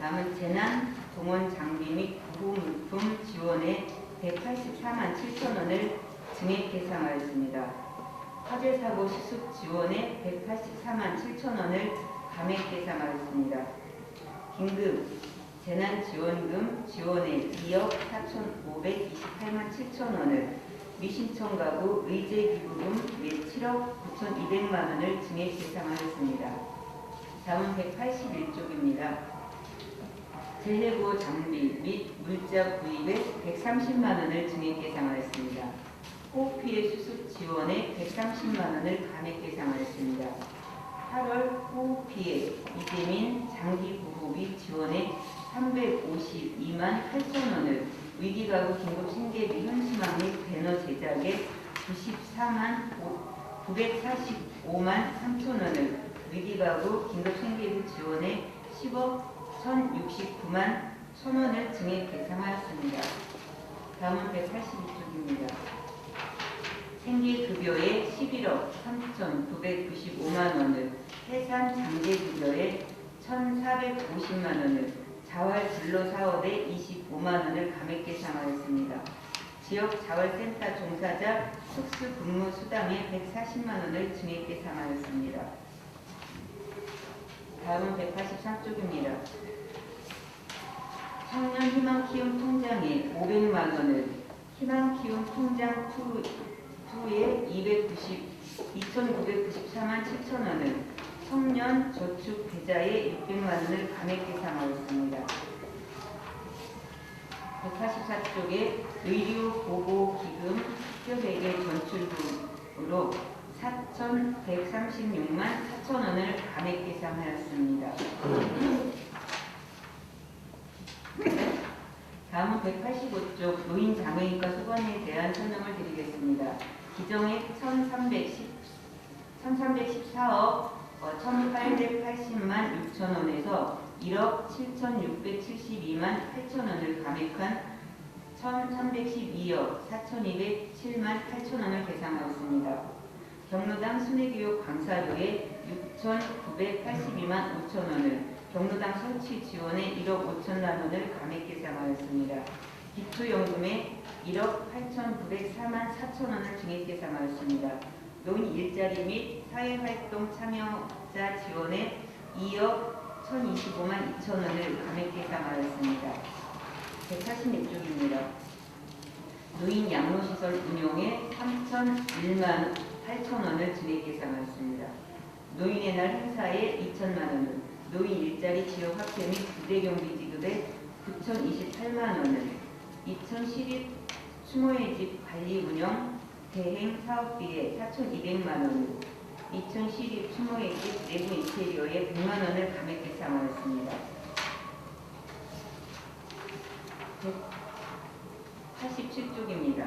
다음은 재난 동원 장비 및 구호물품 지원에 184만 7천 원을 증액 계상하였습니다. 화재 사고 시속 지원에 184만 7천 원을 감액 계상하였습니다. 긴급 재난지원금 지원에 2억 4,528만 7천 원을, 미신청 가구 의제기부금 및 7억 9,200만 원을 증액 계상하였습니다. 다음은 181쪽입니다. 재해구 장비 및 물자 구입에 130만 원을 증액 계상하였습니다. 호흡피해 수습 지원에 130만 원을 감액 계상하였습니다. 8월 호흡피해 이재민 장기보호비 지원에 352만 8천 원을, 위기가구 긴급생계비 현수막 및 배너 제작에 94만 945만 3천 원을, 위기가구 긴급생계비 지원에 10억 1,069만 1천 원을 증액 계상하였습니다. 다음은 182쪽입니다. 생계급여에 11억 3,995만 원을, 해산 장제급여에 1,450만 원을, 자활진로사업에 25만 원을 감액 계상하였습니다. 지역 자활센터 종사자 특수근무 수당에 140만 원을 증액 계상하였습니다. 다음은 183쪽입니다. 청년 희망키움 통장에 500만 원을, 희망키움 통장 2에 2,994만 7천 원을, 청년 저축 계좌에 600만 원을 감액 계상하였습니다. 184쪽에 의료보호기금 특별회계 전출금으로 4,136만 4천 원을 감액 계상하였습니다. 다음은 185쪽 노인장애인과 소관에 대한 설명을 드리겠습니다. 기정액 1,314억 1,880만 6천 원에서 1억 7,672만 8천 원을 감액한 1,312억 4,207만 8천 원을 계상하였습니다. 경로당 순회교육 강사료에 6,982만 5천 원을, 경로당 설치 지원에 1억 5천만 원을 감액 계상하였습니다. 기초연금에 1억 8,904만 4천 원을 증액 계상하였습니다. 노인 일자리 및 사회활동 참여자 지원에 2억 1,025만 2천 원을 감액 계상하였습니다. 186쪽입니다. 노인 양로시설 운용에 3,001만 8천 원을 증액 계상하였습니다. 노인의 날 행사에 2천만 원을, 노인 일자리 지역 확대 및 부대경비 지급에 9,028만 원을, 2012 추모의 집 관리 운영 대행 사업비에 4,200만 원을, 2012 추모의 집 내부 인테리어에 100만 원을 감액 계상하였습니다. 187쪽입니다.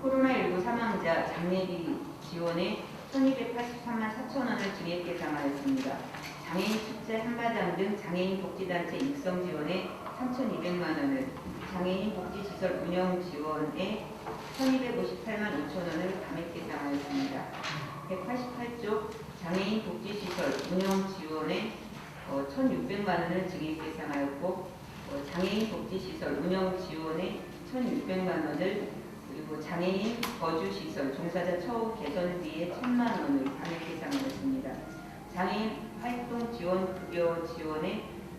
코로나19 사망자 장례비 지원에 1,283만 4천 원을 증액 계상하였습니다. 장애인 축제 한마당 등 장애인 복지단체 육성 지원에 3,200만 원을, 장애인 복지시설 운영 지원에 1,258만 5천 원을 감액 계상하였습니다. 188쪽 장애인 복지시설 운영 지원에 1,600만 원을 증액 계상하였고, 장애인 복지시설 운영 지원에 1,600만 원을, 그리고 장애인 거주시설 종사자 처우 개선비에 1,000만 원을 감액 계상하였습니다. 장애인 활동 지원 급여 지원에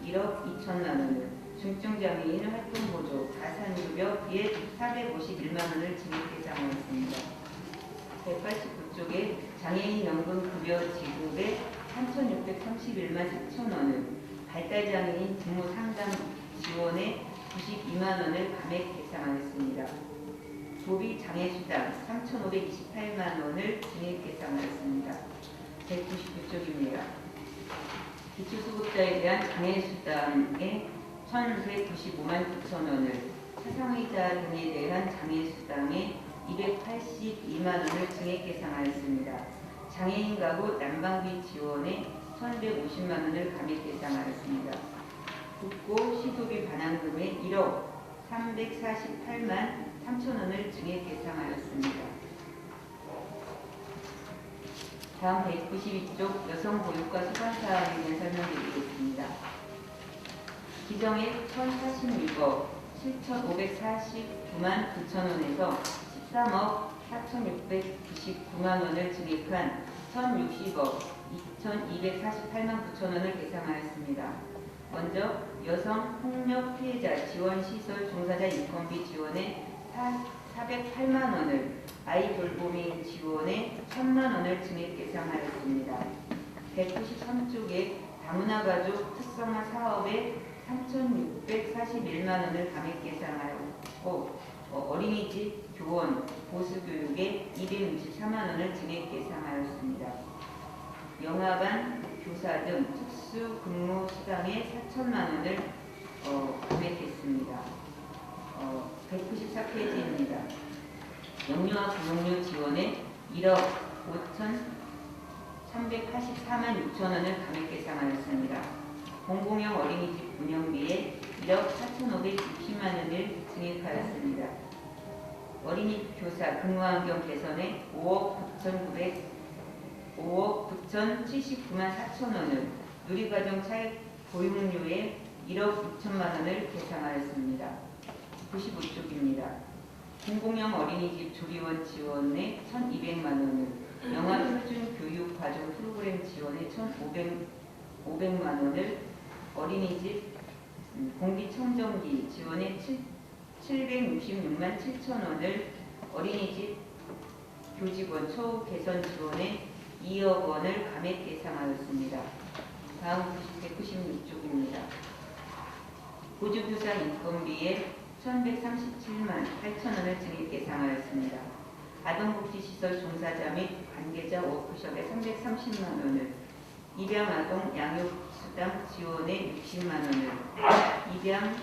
1억 2천만 원을, 중증장애인 활동보조 가산급여비에 451만 원을 증액 계상하였습니다. 189쪽에 장애인 연금급여 지급에 3,631만 4천 원을, 발달장애인 부모상담 지원에 92만 원을 감액 계상하였습니다. 조비장애수당 3,528만 원을 증액 계상하였습니다. 199쪽입니다. 기초수급자에 대한 장애수당에 1,195만 9천 원을, 차상의자 등에 대한 장애수당에 282만 원을 증액 계상하였습니다. 장애인 가구 난방비 지원에 1,150만 원을 감액 계상하였습니다. 국고 시도비 반환금에 1억 348만 3천원을 증액 계상하였습니다. 다음 192쪽 여성보육과 소관사항에 대한 설명드리겠습니다. 기정액 1,046억 7,549만 9천원에서 13억 4,699만원을 증액한 1,060억 2,248만 9천원을 계상하였습니다. 먼저 여성 폭력 피해자 지원 시설 종사자 인건비 지원에 408만원을, 아이 돌보미 지원에 1,000만원을 증액 계상하였습니다. 193쪽에 다문화 가족 특성화 사업에 3,641만원을 감액 계상하였고, 어린이집 교원 보수교육에 264만원을 증액 계상하였습니다. 영화관, 교사 등 특수 근무 수당에 4천만원을 감액했습니다. 194페이지입니다. 영유아 부모료 지원에 1억 5,384만 6천원을 감액 계상하였습니다. 공공형 어린이집 운영비에 1억 4,560만원을 증액하였습니다. 어린이 교사 근무환경 개선에 5억 9,079만 4천원을, 누리과정 차액 보육료에 1억 6천만원을 계상하였습니다. 95쪽입니다. 공공형 어린이집 조리원 지원에 1,200만원을, 영아 표준 교육 과정 프로그램 지원에 1,500만원을, 어린이집 공기청정기 지원에 766만 7천원을, 어린이집 교직원 처우 개선 지원에 2억 원을 감액 계상하였습니다. 다음 196쪽입니다. 보조교사 인건비에 1,137만 8천원을 증액 계상하였습니다. 아동복지시설 종사자 및 관계자 워크숍에 330만원을, 입양아동 양육수당 지원에 60만원을, 입양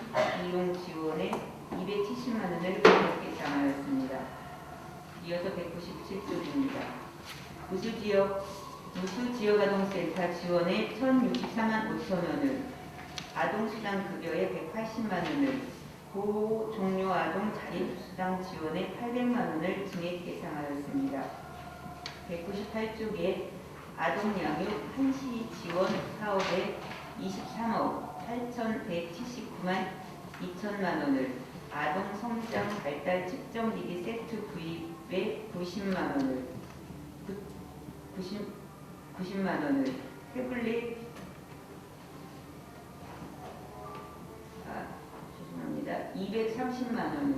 비용 지원에 270만원을 감액 계상하였습니다. 이어서 197쪽입니다. 무수지역아동센터 지원에 1,064만 5천원을, 아동수당 급여에 180만원을, 고종료아동 자립수당 지원에 800만원을 증액 계상하였습니다. 198쪽에 아동양육 한시 지원 사업에 23억 8,179만 2천만원을, 아동성장 발달 측정기기 세트 구입에 90만원을, 태블릿 230만원을,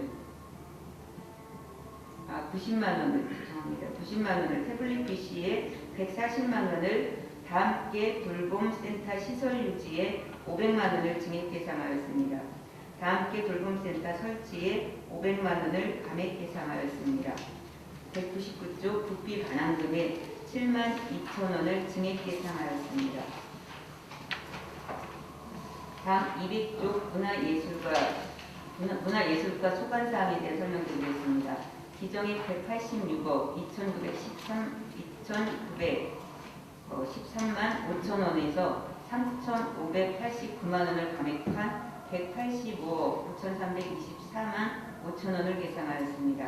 90만원을, 태블릿 PC에 140만원을, 다함께 돌봄센터 시설 유지에 500만원을 증액 계상하였습니다. 다함께 돌봄센터 설치에 500만원을 감액 계상하였습니다. 199쪽 국비 반환금에 7만 2천원을 증액 계상하였습니다. 다음 200쪽 문화예술과 소관사항에 대해 설명드리겠습니다. 기정액 186억 2,913만 5천원에서 3,589만원을 감액한 185억 9,324만 5천원을 계상하였습니다.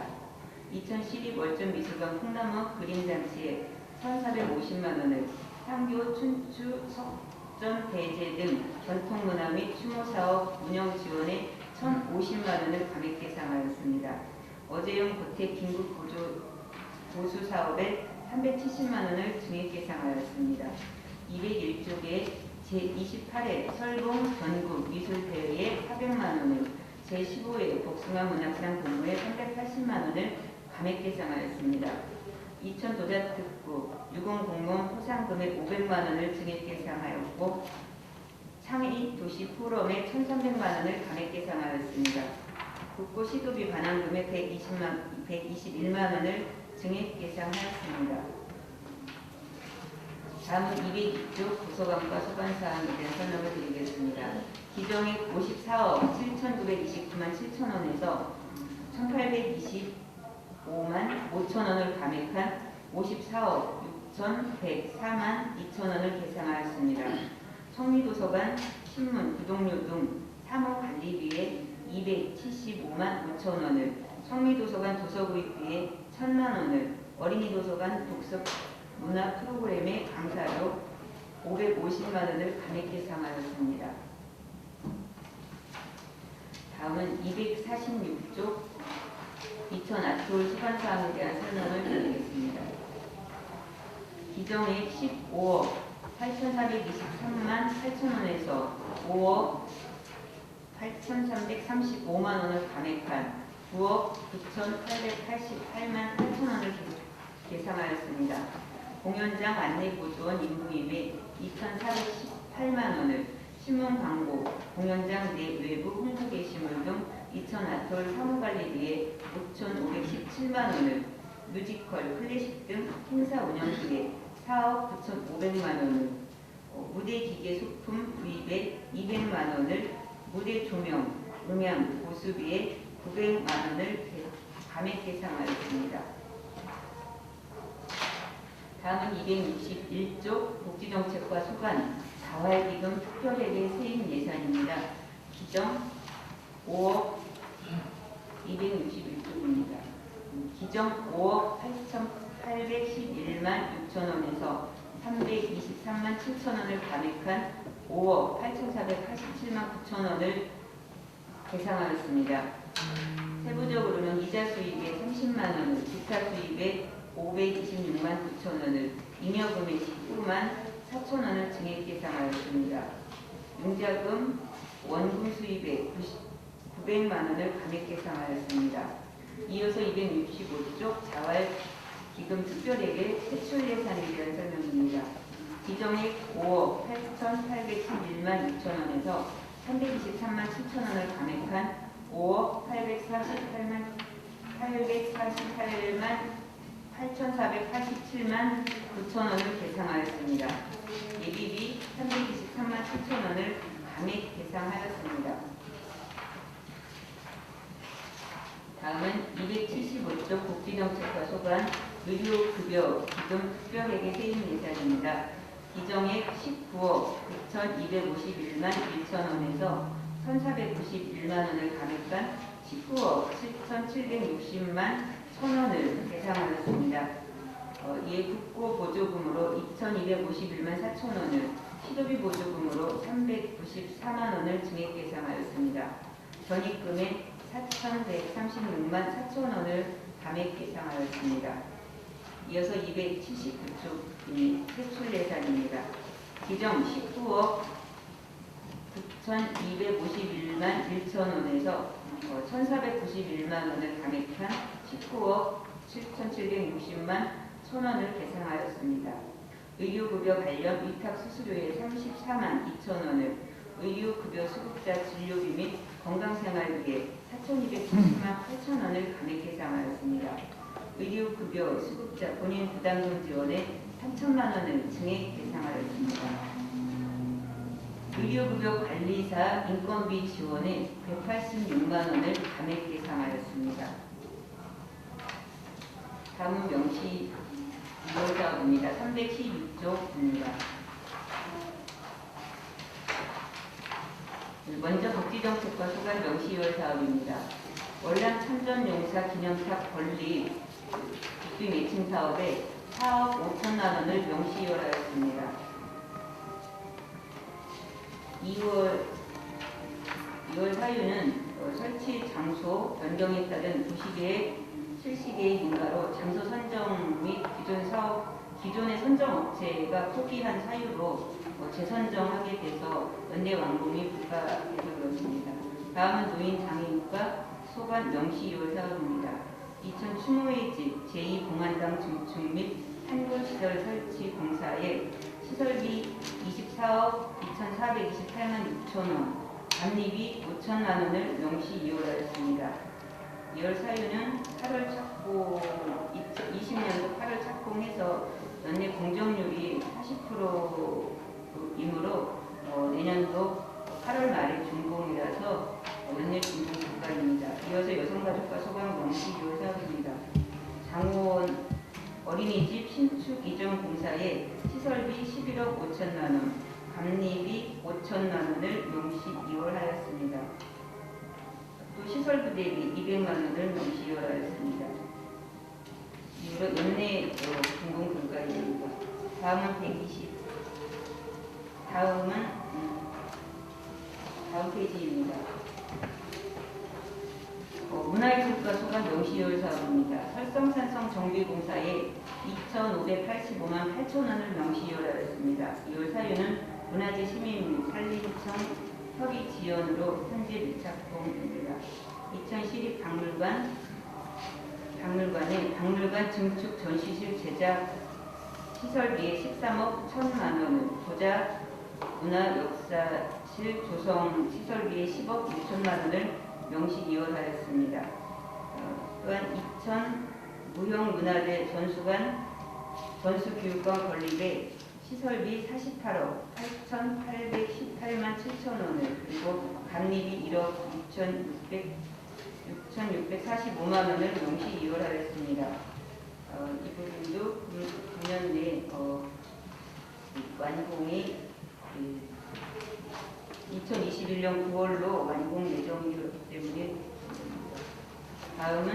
2012 월전미술관 콩나무 그림잔치에 1,450만원을, 상교, 춘추, 석전, 대제 등 전통문화 및 추모사업 운영 지원에 1,050만원을 감액 계상하였습니다. 어제용 고택 긴급 보수 사업에 370만원을 증액 계상하였습니다. 201쪽에 제28회 설봉 전국 미술대회에 400만원을, 제15회 복숭아 문학상 공모에 380만원을 감액 계상하였습니다. 이천 도자특구 유공공무원 포상금에 500만원을 증액 계상하였고, 창의 도시 포럼에 1,300만원을 감액 계상하였습니다. 국고 시도비 반환금에 121만원을 증액 계상하였습니다. 다음은 202쪽 도서관과 소관사항에 대한 설명을 드리겠습니다. 기정액 54억 7,929만 7천원에서 1,825만 5천원을 감액한 54억 6,104만 2천원을 계상하였습니다. 청리도서관, 신문, 구독료 등 사무 관리비에 275만 5천 원을, 성미도서관 도서구입비에 1,000만 원을, 어린이도서관 독서 문화 프로그램의 강사료 550만 원을 감액 계상하였습니다. 다음은 246조 2000 아트홀 수반사항에 대한 설명을 드리겠습니다. 기정액 15억 8,423만 8천 원에서 5억 8,335만 원을 감액한 9억 9,888만 8천 원을 계상하였습니다. 공연장 안내보조원 인부입에 2,418만 원을, 신문 광고, 공연장 내 외부 홍보 게시물 등 2000 아트홀 사무관리비에 5,517만 원을, 뮤지컬, 클래식 등 행사 운영비에 4억 9,500만 원을, 무대 기계 소품 구입에 200만 원을, 무대 조명, 음향, 보수비에 900만 원을 감액 계상하였습니다. 다음은 261조 복지정책과 소관 자활기금 특별회계 세입 예산입니다. 기정 5억 261조입니다. 기정 5억 8,811만 6천 원에서 323만 7천 원을 감액한 5억 8,487만 9천 원을 계상하였습니다. 세부적으로는 이자 수입에 30만 원을, 기타 수입에 526만 9천 원을, 잉여금에 19만 4천 원을 증액 계상하였습니다. 융자금, 원금 수입에 900만 원을 감액 계상하였습니다. 이어서 265조 자활기금 특별회계 세출 예산에 대한 설명입니다. 기정액 5억 8,811만 6천 원에서 323만 7천 원을 감액한 5억 848만 8,487만 9천 원을 계상하였습니다. 예비비 323만 7천 원을 감액 계상하였습니다. 다음은 275조 복지정책과 소관 의료급여 기금 특별회계 세입 예산입니다. 기정액 19억 9,251만 1천 원에서 1,491만 원을 감액한 19억 7,760만 1천 원을 계상하였습니다. 이에 국고 보조금으로 2,251만 4천 원을, 시도비 보조금으로 394만 원을 증액 계상하였습니다. 전입금액 4,136만 4천 원을 감액 계상하였습니다. 이어서 279조 세출 예산입니다. 기정 19억 9,251만 1천 원에서 1,491만 원을 감액한 19억 7,760만 1천 원을 계상하였습니다. 의료급여 관련 위탁수수료에 34만 2천 원을, 의료급여 수급자 진료비 및 건강생활비에 4,270만 8천 원을 감액 계상하였습니다. 의료급여 수급자 본인 부담금 지원에 3천만 원을 증액 계상하였습니다. 의료급여 관리사 인건비 지원에 186만 원을 감액 계상하였습니다. 다음은 명시 이월사업입니다. 316조입니다. 먼저 복지정책과 소관 명시이월 사업입니다. 월남 참전용사 기념탑 건립 국비 매칭 사업에 4억 5천만 원을 명시이월하였습니다. 2월 사유는 설치 장소 변경에 따른 도시계획 실시계획 인가로 장소 선정 및 기존의 선정업체가 포기한 사유로 재선정하게 돼서 연내 완공이 불가해서 그렇습니다. 다음은 노인 장애인과 소관 명시이월 사업입니다. 이천 추모의 집 제2공안당 증축 및 한골시설 설치 공사에 시설비 24억 2,428만 6천 원, 감리비 5천만 원을 명시이월하였습니다. 이월 사유는 8월 착공, 20년도 8월 착공해서 연내 공정률이 40%이므로 내년도 8월 말에 준공이라서 연내 준공 국가입니다. 이어서 여성가족과 소관 명시이월 사업입니다. 장원 어린이집 신축 이전 공사에 시설비 11억 5천만 원, 감리비 5천만 원을 명시이월하였습니다. 또 시설비 대비 200만 원을 명시하였습니다. 이후로 연내 공공 분과입니다. 다음은 120. 다음 페이지입니다. 문화예술가 소관 명시효율 사업입니다. 설성산성 정비공사에 2,585만 8천 원을 명시효율하였습니다. 이월 사유는 문화재 시민 및 산림청 협의 지원으로 현재 밀착공입니다. 2012 박물관의 박물관 증축 전시실 제작 시설비에 13억 1천만 원을, 도자 문화역사실 조성 시설비에 10억 6천만 원을 명시 이월하였습니다. 또한 2000 무형문화재 전수교육관 건립에 시설비 48억 8,818만 7천 원을, 그리고 감리비 1억 6,645만 원을 명시 이월하였습니다. 이 부분도 9년 내 완공이 2021년 9월로 완공 예정이기 때문에. 다음은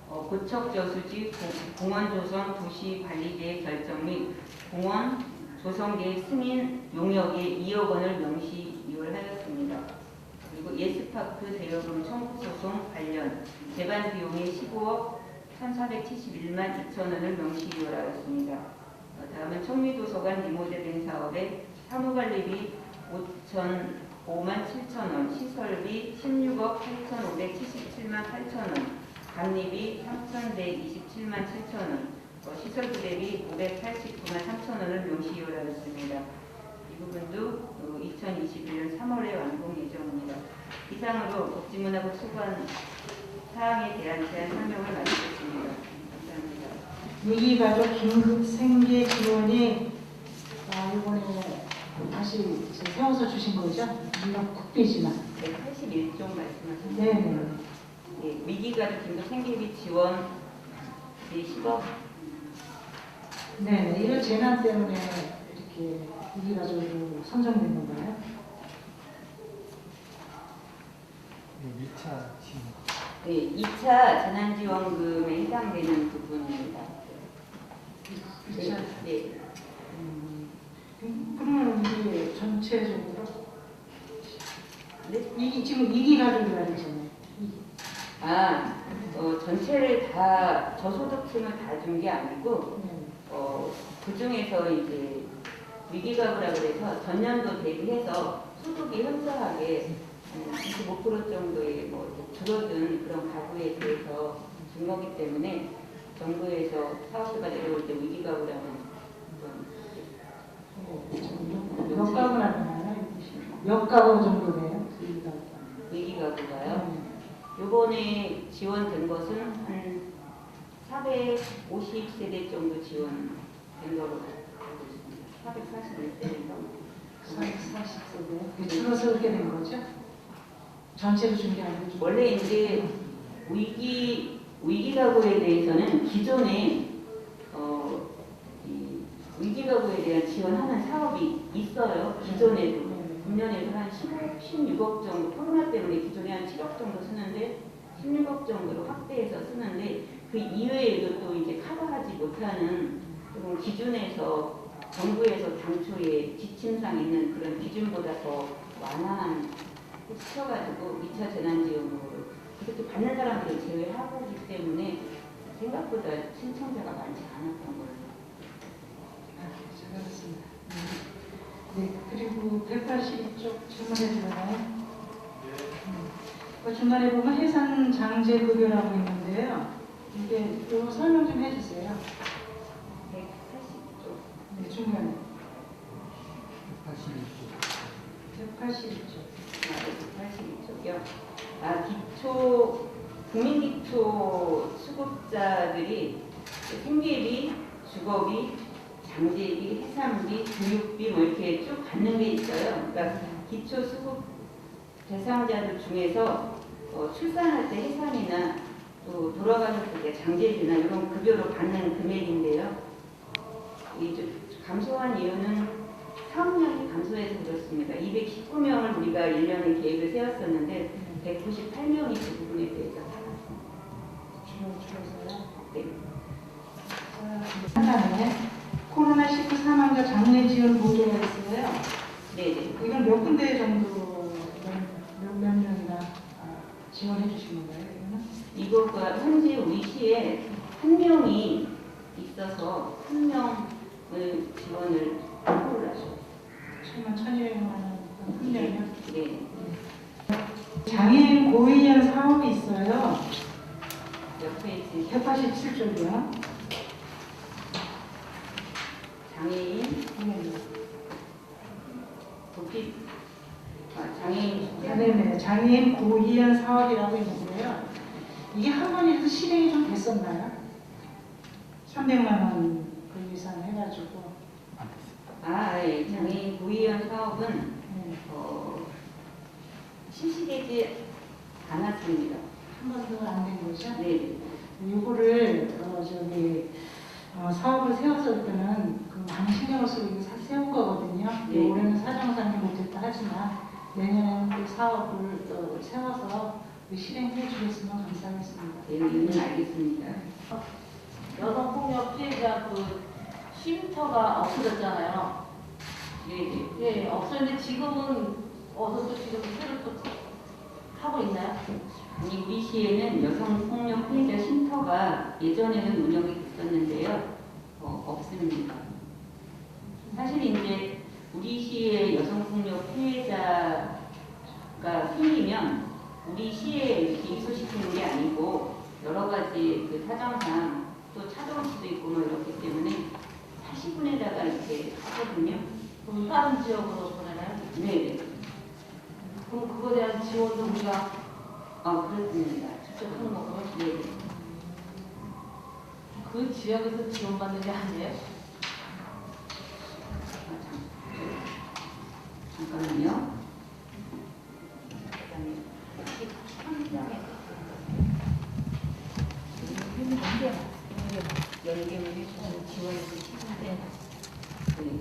고척저수지 공원조성 도시관리계획 결정 및 공원 조성계획 승인 용역에 2억 원을 명시 이월하였습니다. 그리고 예스파크 대여금 청구 소송 관련 재반 비용에 15억 1,471만 2천 원을 명시 이월하였습니다. 다음은 청미도서관 리모델링 사업에 사무관리비 5만 7천 원, 시설비 16억 8,577만 8천 원, 감리비 3,127만 7천 원, 시설비 대비 589만 3천 원을 명시 이월하였습니다. 이 부분도 2021년 3월에 완공 예정입니다. 이상으로 복지문화부 소관 사항에 대한 제안 설명을 마치겠습니다. 감사합니다. 위기가족 긴급 생계 지원이 이번에 다시 세워서 주신 거죠? 물론 국비지만. 네, 81종 말씀하셨습니다. 네네. 네, 위기가족 긴급 생계비 지원 10억. 네, 이런 재난 때문에 이렇게 위기가족으로 선정된 건가요? 네, 2차 재난지원금에 해당되는 부분입니다. 네. 그러면 이게 전체적으로 네? 지금 위기가족이라 그러잖아요. 전체를 다 저소득층을 다 준 게 아니고 그 중에서 이제 위기가구라 그래서 전년도 대비해서 소득이 현저하게 25% 정도의 줄어든 그런 가구에 대해서 준 거기 때문에 정부에서 사업주가 내려올 때 위기가구라는 몇 가구나 되나요? 몇 가구 정도 돼요? 위기가구가요. 요번에 지원된 것은 한 450세대 정도 지원된 거로 알고 있습니다. 441세대. 440세대. 줄어서 그렇게 된 거죠? 전체로 준 게 아니고. 원래 이제 위기가구에 대해서는 기존에 이 위기가구에 대한 지원하는 사업이 있어요. 기존에도. 금년에도 한 15, 16억 정도, 코로나 때문에 기존에 한 7억 정도 쓰는데 16억 정도로 확대해서 쓰는데 그 이외에도 또 이제 커버하지 못하는 그런 기준에서 정부에서 당초에 지침상 있는 그런 기준보다 더 완화한 시켜가지고 2차 재난지원금으로 그것도 받는 사람들을 제외하고 있기 때문에 생각보다 신청자가 많지 않았던 걸로. 잘 알았습니다. 네, 그리고 182쪽 질문해 주나요? 중간에 보면 해산 장제급여라고 있는데요. 이게 좀 설명 좀 해주세요. 180쪽. 네, 중간에. 182쪽. 182쪽이요. 국민기초 수급자들이 생계비, 주거비, 장제비, 해산비, 교육비 이렇게 쭉 받는 게 있어요. 그러니까 기초 수급 대상자들 중에서 출산할 때 해산이나 또 돌아가셨을 때 장제비나 이런 급여로 받는 금액인데요. 이제 감소한 이유는 사업량이 감소해서 그렇습니다. 219명을 우리가 1년에 계획을 세웠었는데 198명이 그 부분에 대해서 줄어서요. 네. 하나는 코로나19 사망자 장례 지원 보조가 있어요. 네. 이건 몇 군데 정도 몇 명이나 지원해 주시는 거예요? 이거는? 이거가 현재 우리 시에 한 명이 있어서 한 명을 지원을 확보를 하죠. 11,200만 원 한 명이요? 네. 장애인 고위험 사업이 있어요. 몇 페이지? 187쪽이요. 장애인 도피 장애인 네네. 장애인 고위험 사업이라고 있는데요. 이게 한 번이라도 실행이 좀 됐었나요? 300만 원 그 이상 해가지고. 예. 장애인 고위험 사업은 네. 실시되지 않았습니다. 한 번도 안 된 거죠? 네. 이거를 사업을 세웠을 때는 그 많은 신경을 쓰고 이거 세운 거거든요. 네. 올해는 사정상이 못했다 하지만 내년에는 그 사업을 또 세워서 실행해 주셨으면 감사하겠습니다. 네, 이유는 알겠습니다. 여성폭력 피해자 그 쉼터가 없어졌잖아요. 네. 예, 없어졌는데 지금은 어서 또 지금 새로 또 하고 있나요? 아니, 우리 시에는 여성폭력 피해자 쉼터가 예전에는 운영이 됐었는데요. 없습니다. 사실 이제 우리 시의 여성폭력 피해자가 생기면 우리 시에 이렇게 입소시키는 게 아니고 여러 가지 그 사정상 또 찾아올 수도 있고 뭐 이렇기 때문에 사시군에다가 이렇게 하거든요. 그럼 다른 지역으로 보내나요? 네. 그럼 그거에 대한 지원도 우리가 그렇습니다. 직접 하는 거고요? 네. 그 지역에서 지원받는 게 아니에요? 잠깐만요.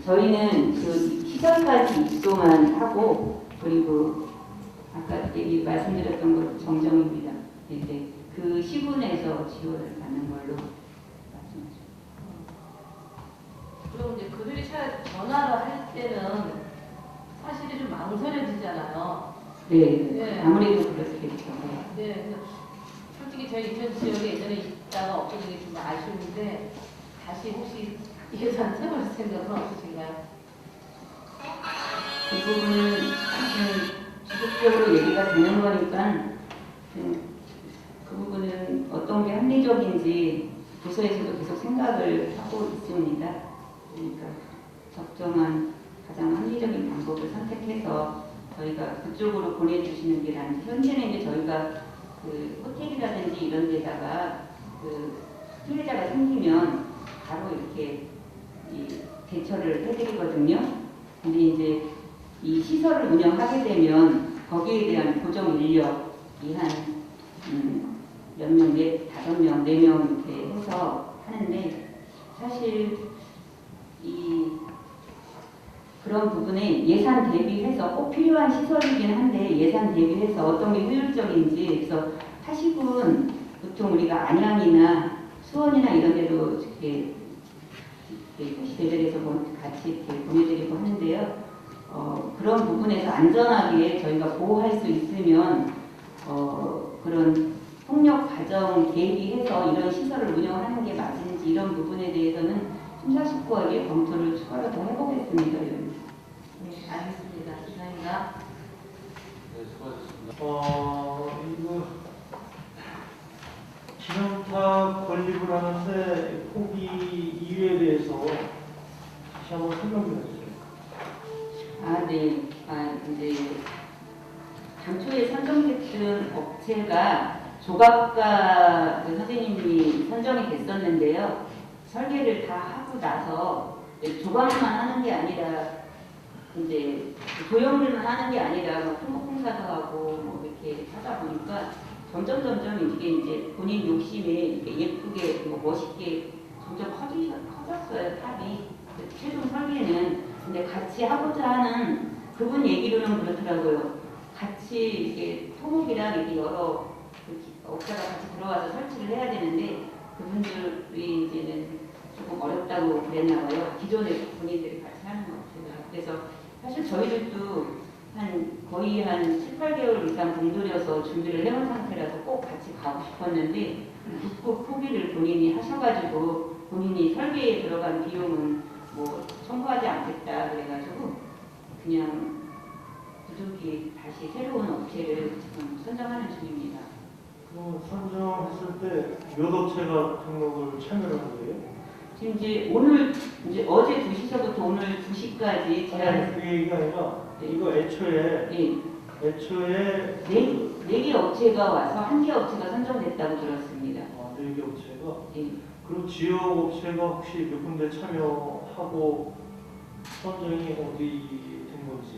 저희는 그 시설까지 입소만 하고 그리고 아까 얘기 말씀드렸던 것 정정입니다. 이제 그 시군에서 지원을 받는 걸로 말씀하셨습니다. 그럼 이제 그들이 전화를 할 때는 사실이 좀 망설여지잖아요. 네, 네. 아무래도 그렇겠죠. 네, 그래서 솔직히 저희 인천 지역에 예전에 있다가 없어진 게 좀 아쉬운데 다시 혹시 예산 세울 생각은 없으신가요? 그 부분은 지속적으로 얘기가 되는 거니까 그 부분은 어떤 게 합리적인지 부서에서도 계속 생각을 하고 있습니다. 그러니까 적정한 가장 합리적인 방법을 선택해서 저희가 그쪽으로 보내주시는 게 나은지 현재는 이제 저희가 그 호텔이라든지 이런 데다가 그 피해자가 생기면 바로 이렇게 대처를 해드리거든요. 근데 이제 이 시설을 운영하게 되면 거기에 대한 고정 인력이 한 몇 명, 5명, 4명 이렇게 해서 하는데 사실 그런 부분에 예산 대비해서 꼭 필요한 시설이긴 한데 예산 대비해서 어떤 게 효율적인지 그래서 하시군 보통 우리가 안양이나 수원이나 이런 데로 이렇게 도시 대전에서 같이 이렇게 보내드리고 하는데요. 그런 부분에서 안전하게 저희가 보호할 수 있으면 그런 폭력 가정 대비해서 이런 시설을 운영하는 게 맞은지 이런 부분에 대해서는 심사숙고하게 검토를 추가로 더 해보겠습니다. 네, 알겠습니다. 이상입니다. 네, 수고하셨습니다. 이거 기념탑 건립을 하는데 포기 이유에 대해서 다시 한번 설명 좀 해주세요. 네. 이제 당초에 선정됐던 업체가 조각가 선생님이 선정이 됐었는데요. 설계를 다 하고 나서 조각만 하는 게 아니라 이제 도형들만 하는 게 아니라 토목공사도 하고 뭐 이렇게 하다 보니까 점점 이게 본인 욕심에 이렇게 예쁘게 멋있게 점점 커졌어요 탑이. 최종 설계는 근데 같이 하고자 하는 그분 얘기로는 그렇더라고요. 같이 이렇게 토목이랑 이렇게 여러 업자가 같이 들어와서 설치를 해야 되는데 그분들이 이제는 조금 어렵다고 그랬나 봐요. 기존의 본인들이 같이 하는 것 같아요. 그래서 사실 저희들도 거의 한 7, 8개월 이상 공들여서 준비를 해온 상태라서 꼭 같이 가고 싶었는데 국고 포기를 본인이 하셔가지고 본인이 설계에 들어간 비용은 뭐 청구하지 않겠다 그래가지고 그냥 부족이 다시 새로운 업체를 지금 선정하는 중입니다. 그럼 선정했을 때 몇 업체가 등록을 참여를 한 거예요? 지금 이제 어제 2시서부터 오늘 2시까지 제한 그 얘기가 아니라 네. 이거 애초에 네 개 업체가 와서 1개 업체가 선정됐다고 들었습니다. 4개 업체가 예. 그리고 지역 업체가 혹시 몇 군데 참여하고 선정이 어디 된 건지.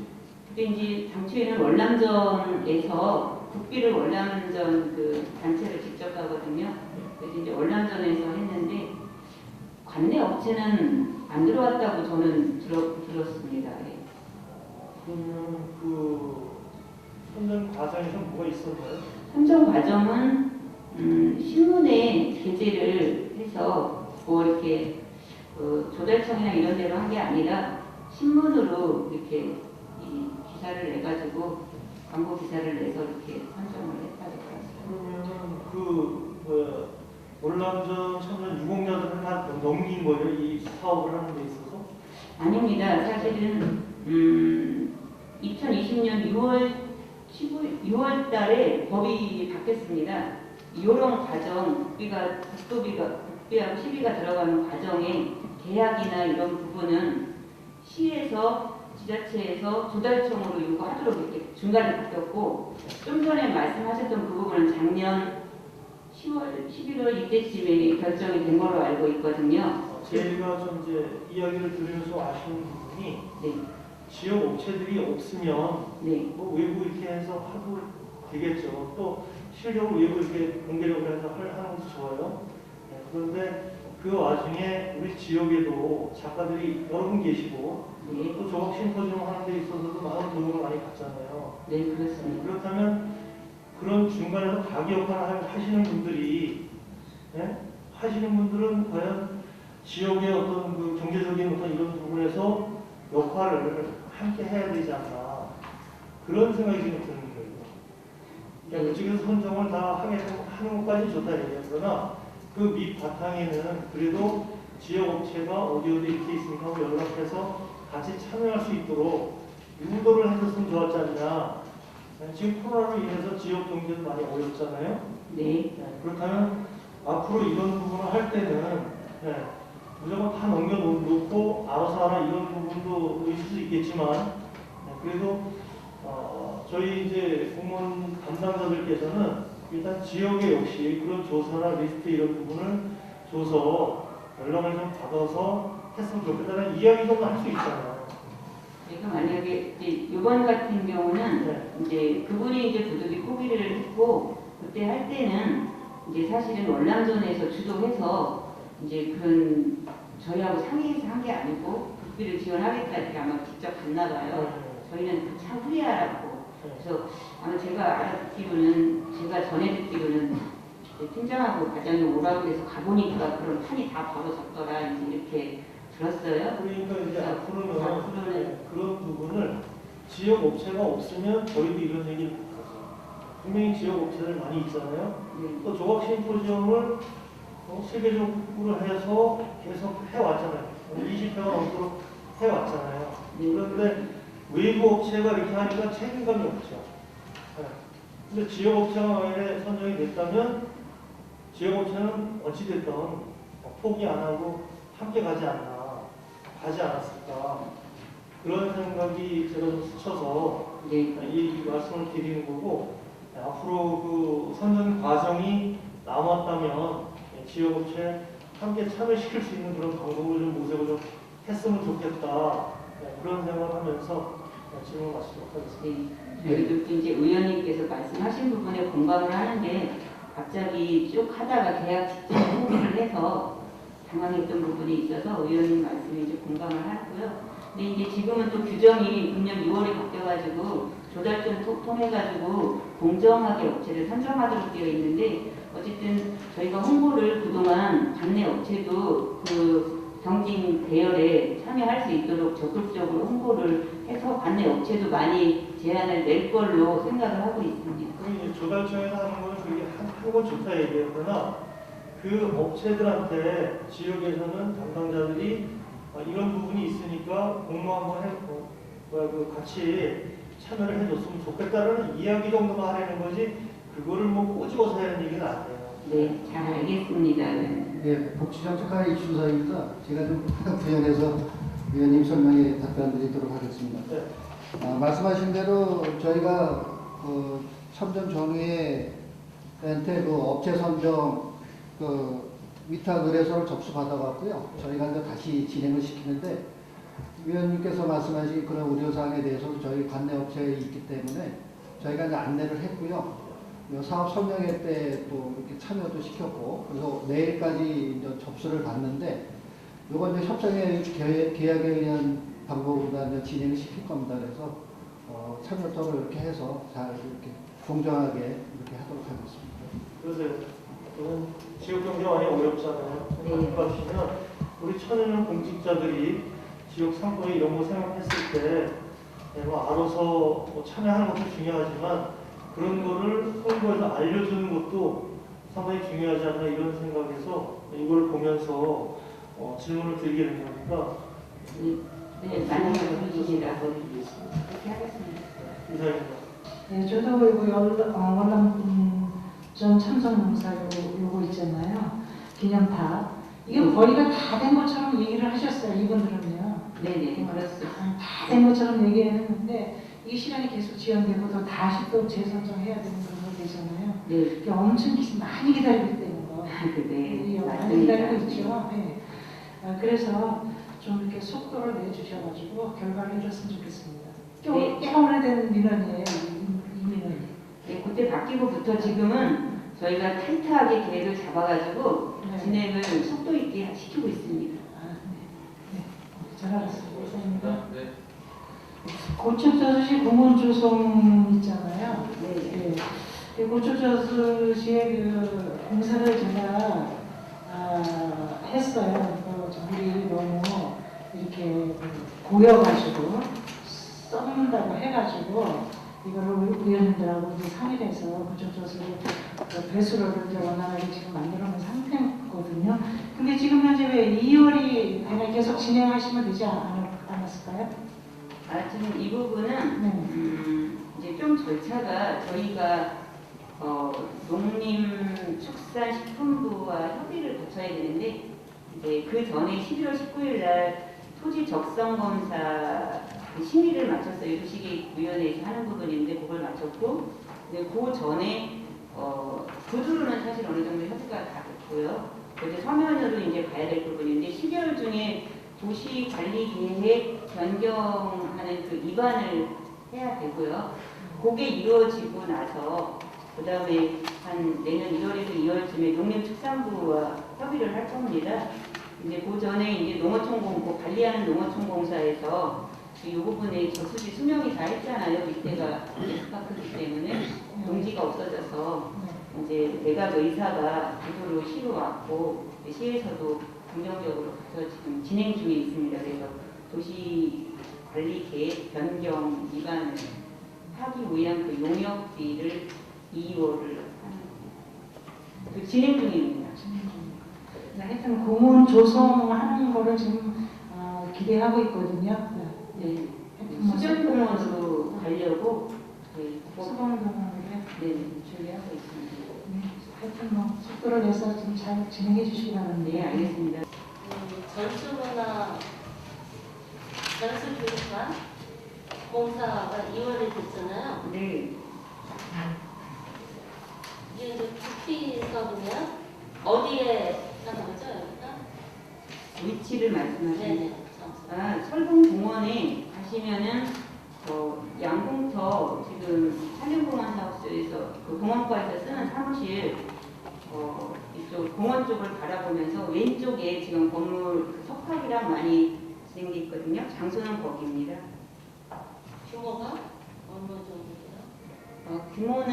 그때 이제 당초에는 월남전에서 국비를 월남전 그 단체를 직접 하거든요. 그래서 이제 월남전에서 했는데 관내 업체는 안 들어왔다고 저는 들었습니다. 예. 그러면 그 선정 과정에서 뭐가 있었나요? 선정 과정은 신문에 게재를 해서 뭐 이렇게 조달청이나 이런 데로 한 게 아니라 신문으로 이렇게 이 기사를 내가지고 광고 기사를 내서 이렇게 선정을 했다고 들었어요. 그러면은 월남전 참전 유공자들은 다 넘긴 거예요? 이 사업을 하는 데 있어서? 아닙니다. 사실은 2020년 6월 달에 법이 바뀌었습니다. 요런 과정, 국비하고 시비가 들어가는 과정에 계약이나 이런 부분은 시에서 지자체에서 조달청으로 요구하도록 이렇게 중간에 바뀌었고 좀 전에 말씀하셨던 그 부분은 작년 10월, 11월 이때쯤에 결정이 된 걸로 알고 있거든요. 제가 좀 이제 이야기를 들으면서 아쉬운 부분이 네. 지역 업체들이 없으면 네. 뭐 외부 이렇게 해서 하도 되겠죠. 또 실력을 외부 이렇게 공개력을 해서 하는 것도 좋아요. 네, 그런데 그 와중에 우리 지역에도 작가들이 여러 분 계시고 네. 또 조각 심포지엄 하는 데 있어서도 많은 도움을 많이 받잖아요. 네, 그렇습니다. 그렇다면 그런 중간에서 가기 역할을 하시는 분들이 하시는 분들은 과연 지역의 어떤 그 경제적인 어떤 이런 부분에서 역할을 함께 해야 되지 않나 그런 생각이 지금 드는 거예요. 그러니까 그쪽에서 선정을 다 하는 것까지 좋다 얘기해요. 그러나 그 밑바탕에는 그래도 지역 업체가 어디 이렇게 있으니까 하고 연락해서 같이 참여할 수 있도록 유도를 해줬으면 좋았지 않냐. 지금 코로나로 인해서 지역 경제도 많이 어렵잖아요. 네. 그렇다면 앞으로 이런 부분을 할 때는 무조건 다 넘겨놓고 알아서 하라 이런 부분도 있을 수 있겠지만 그래도 저희 이제 공무원 담당자들께서는 일단 지역에 역시 그런 조사나 리스트 이런 부분을 줘서 연락을 좀 받아서 했으면 좋겠다는 이야기 정도 할 수 있잖아요. 그러니까 만약에 이번 같은 경우는 이제 그분이 이제 부득이 포기를 했고 그때 할 때는 이제 사실은 월남전에서 주도해서 이제 그런 저희하고 상의해서 한 게 아니고 국비를 지원하겠다 이렇게 아마 직접 갔나 봐요. 저희는 참 후회하라고. 그래서 아마 제가 알아듣기로는 제가 전해 듣기로는 팀장하고 과장이 오라고 해서 가보니까 그런 판이 다 벌어졌더라 이제 이렇게 들었어요. 그러니까 이제 앞으로는 그런 부분을 지역 업체가 없으면 저희도 이런 얘기를 못하죠. 분명히 지역 업체들 많이 있잖아요. 네. 또 조각 심포지엄을 세계적으로 해서 계속 해왔잖아요. 20회가 넘도록 해왔잖아요. 네. 그런데 외부 업체가 이렇게 하니까 책임감이 없죠. 근데 지역 업체가 만약에 선정이 됐다면 지역 업체는 어찌됐든 포기 안 하고 함께 가지 않았을까 그런 생각이 제가 좀 스쳐서 이 말씀을 드리는 거고 앞으로 그 선정 과정이 남았다면 지역업체 함께 참여시킬 수 있는 그런 방법을 좀 모색을 좀 했으면 좋겠다 그런 생각을 하면서 질문 마치도록 하겠습니다. 네. 저희도 이제 의원님께서 말씀하신 부분에 공감을 하는데 갑자기 쭉 하다가 계약 직전에 포기를 해서 당황했던 부분이 있어서 의원님 말씀에 이제 공감을 하고요. 근데 이제 지금은 또 규정이 금년 6월에 바뀌어가지고 조달점 통해가지고 공정하게 업체를 선정하도록 되어 있는데 어쨌든 저희가 홍보를 그동안 관내 업체도 그 경진 대열에 참여할 수 있도록 적극적으로 홍보를 해서 관내 업체도 많이 제안을 낼 걸로 생각을 하고 있습니다. 그럼 이제 조달청에서 하는 거는 그게 한건 좋다 얘기했거나 그 업체들한테 지역에서는 담당자들이 이런 부분이 있으니까 공모 한번 해고 같이 참여를 해줬으면 좋겠다는 이야기 정도만 하려는 거지 그거를 뭐 꼬집어서 하는 얘기는 아니에요. 네, 잘 알겠습니다. 예, 복지정책과 이준사입니다. 제가 좀 부연해서 위원님 설명에 답변드리도록 하겠습니다. 네. 말씀하신 대로 저희가 선정 전후에 그 업체 선정 위탁 의뢰서를 접수받아왔고요. 저희가 이제 다시 진행을 시키는데 위원님께서 말씀하신 그런 우려사항에 대해서 저희 관내 업체에 있기 때문에 저희가 이제 안내를 했고요. 사업 설명회 때 또 이렇게 참여도 시켰고 그래서 내일까지 이제 접수를 받는데 요건 이제 협상의 계약에 의한 방법으로 이제 진행을 시킬 겁니다. 그래서 참여도를 이렇게 해서 잘 이렇게 공정하게 이렇게 하도록 하겠습니다. 그래서 저는 지역 경제 많이 어렵잖아요. 생각해보시면 우리 천연은 공직자들이 지역 상권에 이런 거 생각했을 때 뭐 알아서 뭐 참여하는 것도 중요하지만 그런 거를 홍보해서 알려주는 것도 상당히 중요하지 않나 이런 생각에서 이걸 보면서 질문을 드리게 된 거니까 네, 많이 해주시라 그렇게 하겠습니다. 이상입니다. 네, 저도 이거 월남전 참석농사 요거 있잖아요. 기념탑. 이게 거리가 다 된 것처럼 얘기를 하셨어요. 이분들은요. 네네, 그렇습니다. 다 된 것처럼 얘기했는데 이게 시간이 계속 지연되고 또 다시 또 재선정해야 되는 거 되잖아요. 네. 이게 엄청 많이 기다리고 있다는 거. 네, 많이 기다리고 있죠. 네. 그래서 좀 이렇게 속도를 내주셔가지고 결과를 이뤘으면 좋겠습니다. 네. 꽤 오래된 민원이에요. 이 민원이. 네, 그때 바뀌고부터 지금은 저희가 타이트하게 계획을 잡아가지고 네. 진행을 속도 있게 시키고 있습니다. 잘 알았습니다. 감사합니다. 네. 고척저수시 공원조성 있잖아요. 네. 네. 고척저수시의 그 공사를 제가 했어요. 물이 너무 이렇게 고여가지고 썩는다고 해가지고 이거를 의원님들하고 이제 상의를 해서 고척저수 배수로를 이제 원활하게 지금 만들어 놓은 상태거든요. 근데 지금 현재 왜 2월이 내가 계속 진행하시면 되지 않았을까요? 지금 이 부분은 네. 이제 좀 절차가 저희가 농림축산식품부와 협의를 거쳐야 되는데 이제 그 전에 11월 19일 날 토지 적성 검사 심의를 마쳤어요. 도시계획위원회에서 하는 부분인데 그걸 마쳤고 그 전에 구두로는 사실 어느 정도 협의가 다 됐고요. 이제 서면으로 이제 가야 될 부분인데 12월 중에 도시관리계획 변경하는 그 입안을 해야 되고요. 그게 이루어지고 나서 그 다음에 한 내년 1월에서 2월쯤에 농림축산부와 협의를 할 겁니다. 이제 그 전에 이제 농어촌공고 관리하는 농어촌공사에서 이 부분에 저수지 수명이 다 했잖아요. 밑에가 스파크기 때문에 용지가 없어져서 이제 내각 의사가 구도로 시로 왔고 시에서도 긍정적으로 가서 지금 진행 중에 있습니다. 그래서 도시관리계획 변경 입안을 하기 위한 그 용역비를 2월을 하는 그 진행 중입니다. 네, 하여튼 공원 조성하는 거를 지금 기대하고 있거든요. 네, 수변공원으로 가려고 수변공원으로 네, 준비하고 있습니다. 하여튼 뭐 속도를 내서 좀 잘 진행해 주시기 바랍니다. 네, 알겠습니다. 전수문화 전수교육관 공사가 2월에 됐잖아요. 네. 이게 이제 부피 사업이면 어디에 하는 거죠, 여기가? 위치를 말씀하시는 네네. 설봉공원에 가시면은 양봉터 지금 산림공원 사업소에서 그 공원과에서 쓰는 사무실 이쪽 공원 쪽을 바라보면서 왼쪽에 지금 건물 석탑이랑 많이 진행돼 있거든요. 장소는 거기입니다. 규모가 어느 정도예요? 규모는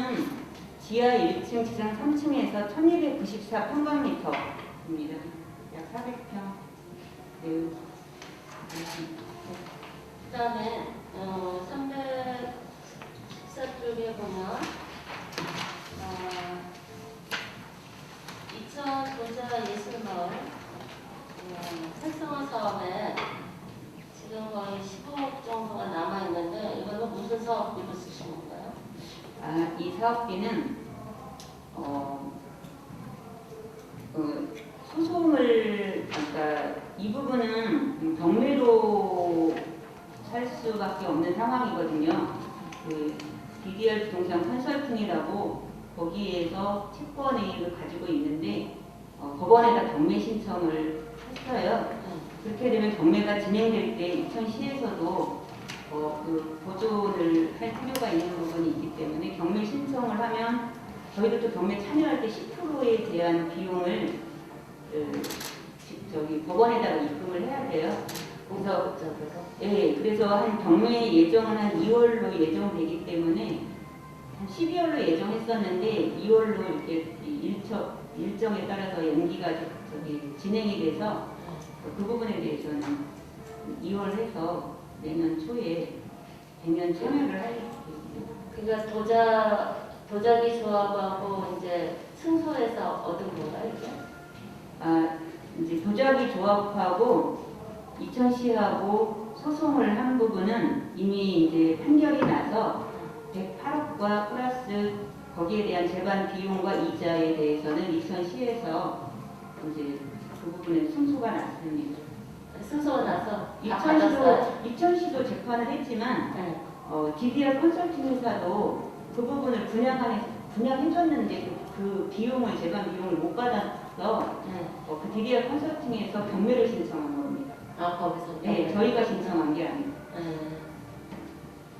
지하 1층, 지상 3층에서 1294평방미터입니다. 약 400평. 네. 그다음에 314쪽에 보면 2000 도자 예술마을 활성화 사업에 지금 거의 15억 정도가 남아 있는데 이거는 무슨 사업비로 쓰신 건가요? 이 사업비는 소송을 그러니까 이 부분은 경매로 살 수밖에 없는 상황이거든요. 그 DDR 부동산 컨설팅이라고 거기에서 채권을 가지고 있는데 법원에다 경매 신청을 했어요. 그렇게 되면 경매가 진행될 때 이천시에서도 그 보존을 할 필요가 있는 부분이 있기 때문에 경매 신청을 하면 저희도 또 경매 참여할 때 10%에 대한 비용을 법원에다가 입금을 해야 돼요. 그래서 그래서 한 경매 예정은 한 2월로 예정되기 때문에 한 12월로 예정했었는데 2월로 이렇게 일정에 따라서 연기가 진행이 돼서 그 부분에 대해서는 2월 해서 내년 초에 대면 참여를 할 그러니까 도자기 조합하고 이제 승소해서 얻은 건가요, 이게? 이제 도자기 조합하고 이천시하고 소송을 한 부분은 이미 이제 판결이 나서 108억과 플러스 거기에 대한 재반 비용과 이자에 대해서는 이천시에서 이제 그 부분에 승소가 났습니다. 승소가 나서 받았어요? 이천시도 재판을 했지만 DDR 컨설팅 회사도 그 부분을 분양해줬는데 그 비용을 재반 비용을 못 받아서 그 DDR 컨설팅에서 경매를 신청한 겁니다. 거기서? 네, 저희가 신청한 게 아니고.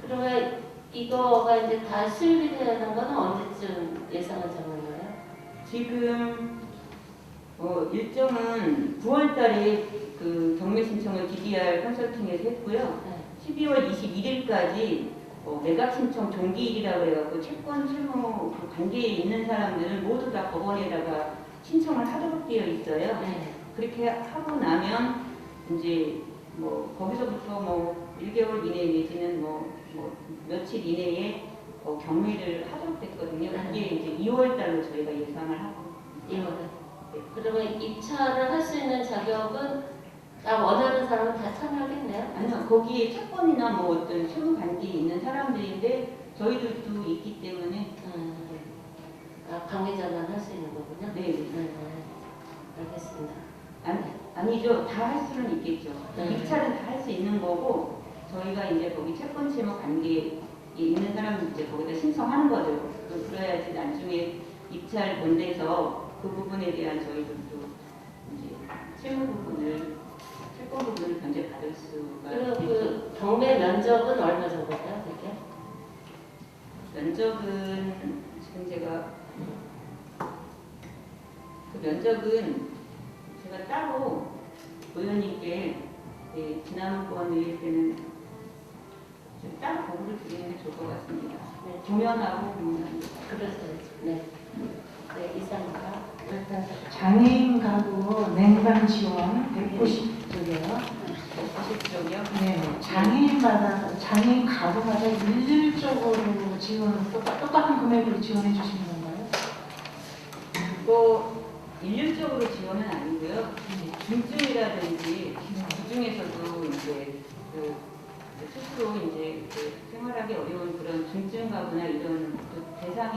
그러면 이거가 이제 다 수입이 되는 건 언제쯤 예상을 잡는 거예요? 지금 일정은 9월달에 그 경매 신청을 DDR 컨설팅에서 했고요. 12월 21일까지 매각 신청 종기일이라고 해갖고 채권 채무 그 관계에 있는 사람들은 모두 다 법원에다가 신청을 하도록 되어 있어요. 그렇게 하고 나면 이제 거기서부터 1개월 이내 내지는 며칠 이내에 경매를 하도록 됐거든요. 그게 이제 2월달로 저희가 예상을 하고. 2월에. 그러면 입찰을 할 수 있는 자격은 원하는 사람은 다 참여하겠네요? 아니요, 거기에 채권이나 어떤 채무 관계에 있는 사람들인데 저희들도 있기 때문에. 관계자만 할 수 있는 거군요? 네. 알겠습니다. 아니죠, 다 할 수는 있겠죠. 입찰은 다 할 수 있는 거고 저희가 이제 거기 채권 채무 관계에 있는 사람은 이제 거기다 신청하는 거죠. 그래야지 나중에 입찰 본데서 그 부분에 대한 저희들도 이제 채무 부분을 채권 부분을 변제받을 수가 그리고 있죠. 그 경매 면적은 얼마 정도예요, 그게? 면적은 지금 제가 그 면적은 제가 따로 의원님께 지난번 의회 때는 좀 따로 보고를 드리는 게 좋을 것 같습니다. 도면하고 그렇죠. 네. 이상입니다. 장애인 가구 냉방 지원 190쪽이요. 190쪽이요? 네, 장애인 가구마다 일률적으로 지원을 똑같은 금액으로 지원해 주시는 건가요? 그거 일률적으로 지원은 아니고요. 중증이라든지 그 중에서도 이제 스스로 이제 생활하기 어려운 그런 중증 가구나 이런 대상이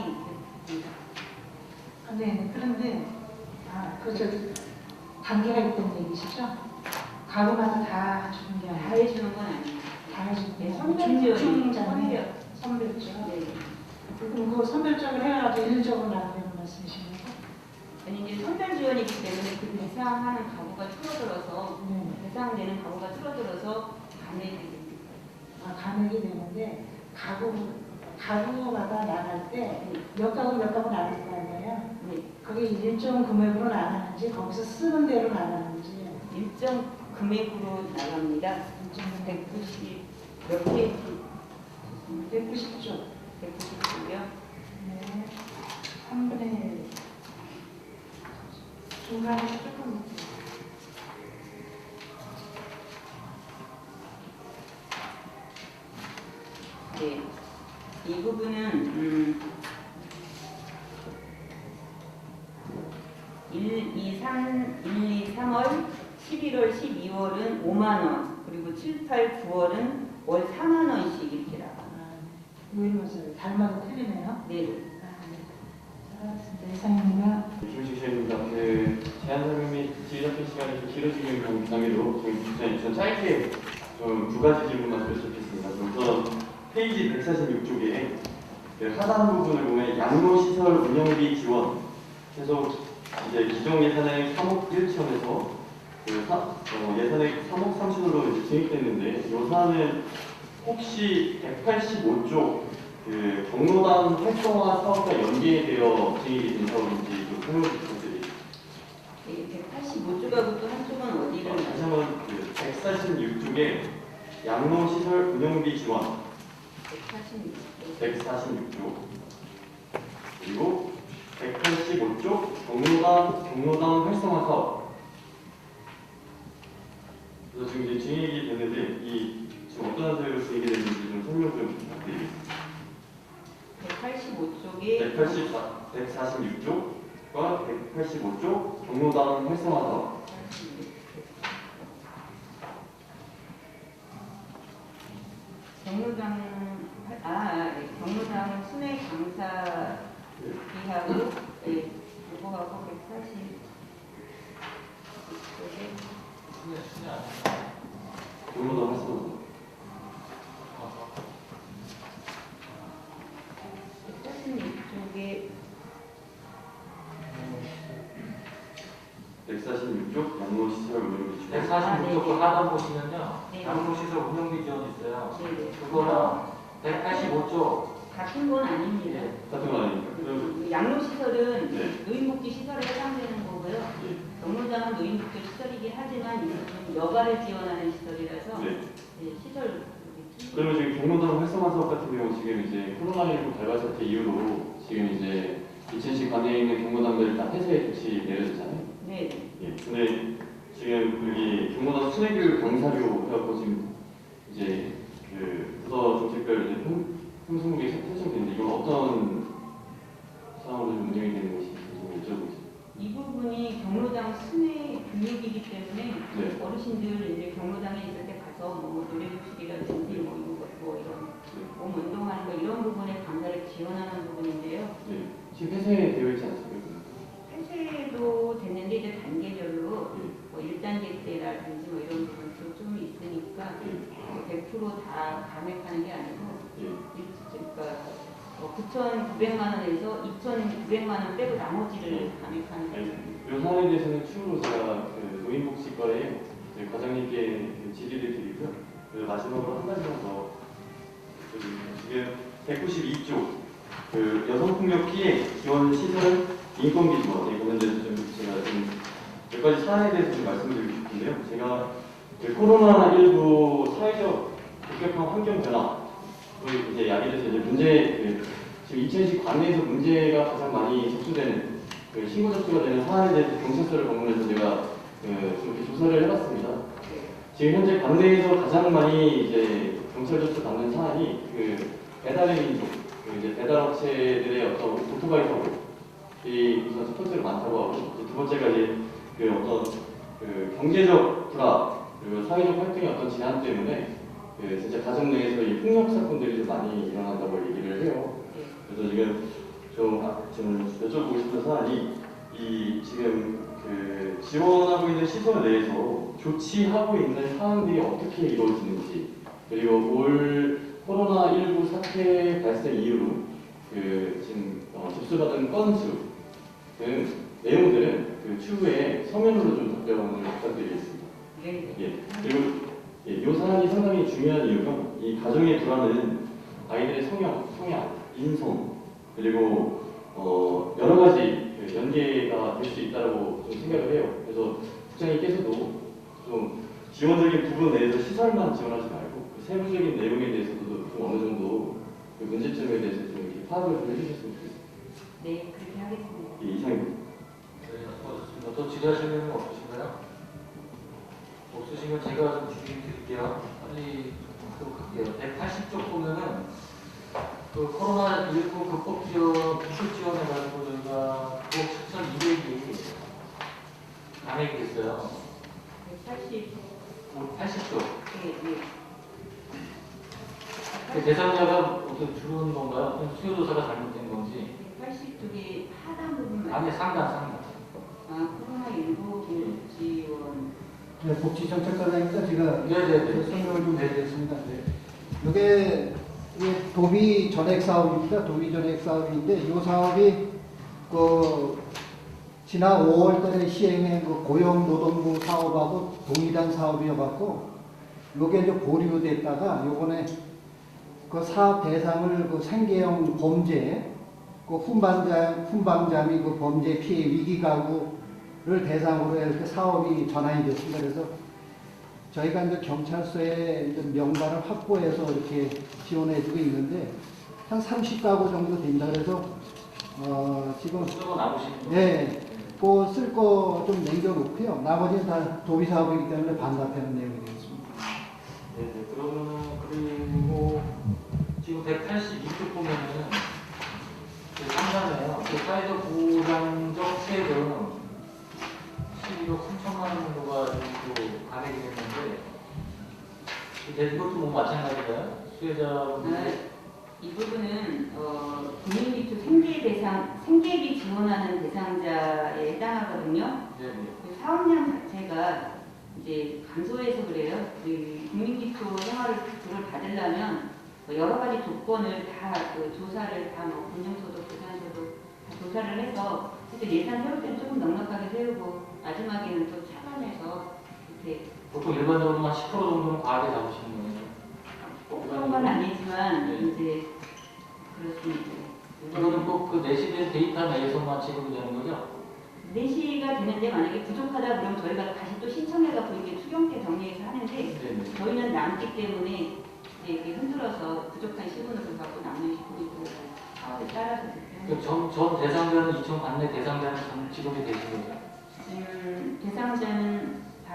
있습니다. 네, 그런데 그렇죠. 단계가 있다는 얘기시죠? 가구마다 다 주는 게 다 아니에요. 해주는 건 아니에요. 다 해주는 게 선별지원이 선별적. 네. 그럼 그 선별적으로 해가지고 일률적으로 나눈다는 말씀이신 거죠? 아니 이제 선별 지원이기 때문에 그 대상하는 가구가 줄어들어서 대상되는 가구가 줄어들어서 감액이 됩니다. 감액이 되는데 가구마다 나갈 때 몇 가구 나갈 거 아니에요? 네. 그게 일정 금액으로 나가는지 거기서 쓰는 대로 나가는지 일정 금액으로 나갑니다. 190 몇 페이지 190조. 190조요. 네. 3분의 1. 중간에 조금. 네. 이 부분은 1, 2, 3월, 11월, 12월은 5만 원, 그리고 7, 8, 9월은 월 4만 원씩 이렇게 나가요. 노인모습 달마다 틀리네요. 네. 잘하셨습니다. 이상입니다. 김식 시장입니다. 제한 설명 및 질의답변 시간이 좀 길어지는 관계로 전 짧게 좀 두 가지 질문만 드렸습니다. 우선 페이지 146쪽에 하단 부분을 보면 양로시설 운영비 지원 계속 이제 기존 예산의 3억 1천에서 예산의 3억 3천으로 이제 증액됐는데 이 사안은 혹시 185쪽 경로당 활성화 사업과 연계되어 진행이 된 사업인지 좀 설명 부탁드립니다. 네, 185조가 또 한쪽은 어디를 다시 한번 146쪽에 양로시설 운영비 지원 146조 그리고 185쪽 경로당 활성화 사업. 그래서 지금 이제 진행이 됐는데 지금 어떤 사례로 진행이 됐는지 좀 설명 좀 부탁드리겠습니다. 146쪽과 185쪽 경로당 활성화 사업. 경로당 순회 강사 비하고 요거하고 180 경로당 활성화. 146쪽에 146쪽 양로시설 운영비 지원. 146쪽 하단 보시면요. 네. 양로시설 운영비 지원 있어요. 네네. 그거랑 185쪽 같은 건 아닙니다. 같은 거 아닙니까? 그럼 양로시설은 네. 노인복지 시설에 해당되는 거고요. 예. 경로당은 노인복지 시설이긴 하지만 이것은 여가를 지원하는 시설이라서 네. 시설 그러면 지금 경로당 활성화 사업 같은 경우 지금 이제 코로나19 발발 사태 이후로 지금 이제 이천시 관내에 있는 경로당들 다 폐쇄 조치 내려졌잖아요. 네. 예. 근데 지금 여기 경로당 순회교육 강사료 해갖고 지금 이제 부서 정책별 이제 품성국에 설정되는데 이건 어떤 상황으로 좀 운영이 되는 것인지 좀 여쭤보겠습니다. 이 부분이 경로당 순회 교육이기 때문에 네. 어르신들 이제 경로당에 있을 때 가서 뭐 노래교실이라든지 뭐 이런 몸 운동하는 거 이런 부분에 강사를 지원하는 부분인데요. 네. 지금 폐쇄되어 있지 않습니까? 폐쇄도 됐는데 이제 단계별로 예. 뭐 1단계 때라든지 뭐 이런 부분도 좀 있으니까 예. 100%다 감액하는 게 아니고 예. 그러니까 9,900만 원에서 2,900만 원 빼고 나머지를 감액하는 거예요. 이 사안에 대해서는 추후로 제가 노인복지과에 과장님께 질의를 드리고요. 마지막으로 한 가지만 더 지금 192쪽 여성폭력 피해 지원 시설 인건비 지원 이거는 대해서 좀 제가 몇 가지 사안에 대해서 좀 말씀드리고 싶은데요. 제가 코로나19 사회적 급격한 환경 변화 이제 야기돼서 이제 문제 지금 이천시 관내에서 문제가 가장 많이 접수되는 신고 접수가 되는 사안에 대해서 경찰서를 방문해서 제가 좀 이렇게 조사를 해봤습니다. 지금 현재 관내에서 가장 많이 이제 경찰 접수 받는 사안이 배달의 민족, 이제 배달업체들의 어떤 오토바이 사고 이 우선 첫 번째로 많다고 하고 두 번째가 이제 어떤 경제적 불화 그리고 사회적 활동의 어떤 제한 때문에 진짜 가정 내에서 이 폭력 사건들이 좀 많이 일어난다고 얘기를 해요. 그래서 지금 좀 여쭤보고 싶은 사안이 지금 지원하고 있는 시설 내에서 조치하고 있는 사항들이 어떻게 이루어지는지 그리고 올 코로나19 사태 발생 이후로 지금 접수받은 건수 등 내용들은 추후에 서면으로 좀 답변을 부탁드리겠습니다. 네. 예. 그리고 이 사안이 상당히 중요한 이유가 이 가정의 불안은 아이들의 성향, 인성 그리고 여러 가지 연계가 될 수 있다고 좀 생각을 해요. 그래서 국장님께서도 좀 지원적인 부분 내에서 시설만 지원하지 말고 세부적인 내용에 대해서도 좀 어느 정도 그 문제점에 대해서 좀 이렇게 파악을 좀 해주셨으면 좋겠습니다. 네, 그렇게 하겠습니다. 이 이상입니다. 네, 수고하셨습니다. 더 질의하실 내용 없으신가요? 없으시면 제가 좀 질의 드릴게요. 빨리 또 갈게요. 180쪽 보면은 그 코로나19 극복 지원, 기술 지원해가지고 저희가 9억 7,200이 감액이 됐어요. 80쪽. 네. 그 대상자가 어떻게 줄은 건가요? 수요조사가 잘못된 건지? 82개 하단 부분만. 아니, 상단. 코로나19 기술 지원. 네, 복지정책과장입니다. 제가 네네네. 설명을 좀 드리겠습니다. 네. 이게 도비 전액 사업입니다. 도비 전액 사업인데 이 사업이 지난 5월달에 시행한 고용노동부 사업하고 동일한 사업이어갖고 요게 이제 보류됐다가 요번에 그 사업 대상을 생계형 범죄, 훈방자 및 범죄 피해 위기 가구를 대상으로 이렇게 사업이 전환이 됐습니다. 그래서 저희가 이제 경찰서에 이제 명단을 확보해서 이렇게 지원해주고 있는데 한 30가구 정도 됩니다. 그래서 지금 쓰고 남으시는 거. 네, 쓸 거 좀 남겨놓고요. 나머지는 다 도비 사업이기 때문에 반납하는 내용이 되겠습니다. 네네. 그러면은 그리고 지금 182쪽 보면은 상단에요. 사회적 보장적 수혜금 12억 3천만 원 정도가 정도 감액이 됐는데 이것도 뭐 마찬가지인가요? 수혜자분들 이 부분은 국민기초 생계비 지원하는 대상자에 해당하거든요. 네네. 그 사업량 자체가 이제 감소해서 그래요. 그 국민기초 생활을 받으려면 여러 가지 조건을 다 조사를 다 금융소득, 부산소득 다 조사를 해서 그때 예산 세울 때는 조금 넉넉하게 세우고 마지막에는 또 차감해서 이렇게 보통 일반적으로 한 10% 정도는 과하게 잡으시는 거예요. 꼭 그런 건 아니지만 네. 이제 그렇습니다. 이거는 꼭 그 내시된 데이터 내에서만 지급이 되는 거죠? 4시가 되는데 만약에 부족하다 그러면 저희가 다시 또 신청해갖고 이게 추경 때 정리해서 하는데 네네. 저희는 남기 때문에 이제 이렇게 흔들어서 부족한 시분을 갖고 남는 시분이 또 사업에 따라서 그 전 대상자는 2천 관내 대상자는 전 지급이 되신 거죠? 대상자는 다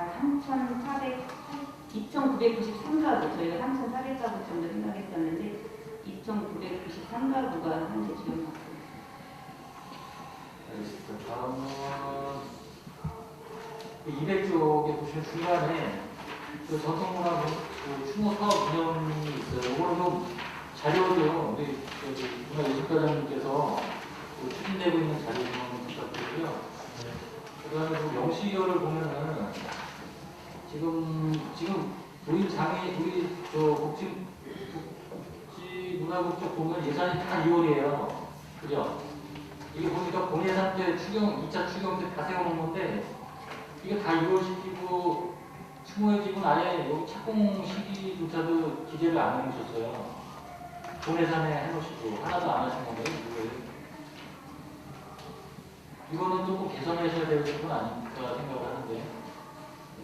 2,993가구 저희가 3,400가구 정도 생각했었는데 2,993가구가 현재 지원받고 알겠습니다. 다음은 200쪽에 보시면 중간에 그 전통문화 추모 사업 운영이 있어요. 이거는 좀 자료도 우리 문화예술과장님께서 추진되고 있는 자료 좀 부탁드리고요. 그다음에 영시결을 보면은 지금 노인 장애 우리 복지문화국 쪽 보면 예산이 다 2월이에요. 그죠? 이게 보니까 본예산 때 2차 추경 때 다 세워놓은 건데 이게 다 2월 시키고 추모의 집은 아예 여기 착공 시기조차도 기재를 안 해놓으셨어요. 본예산에 해놓으시고 하나도 안 하신 건데요. 이거는 조금 개선하셔야 될 부분 아닐까 생각을 하는데.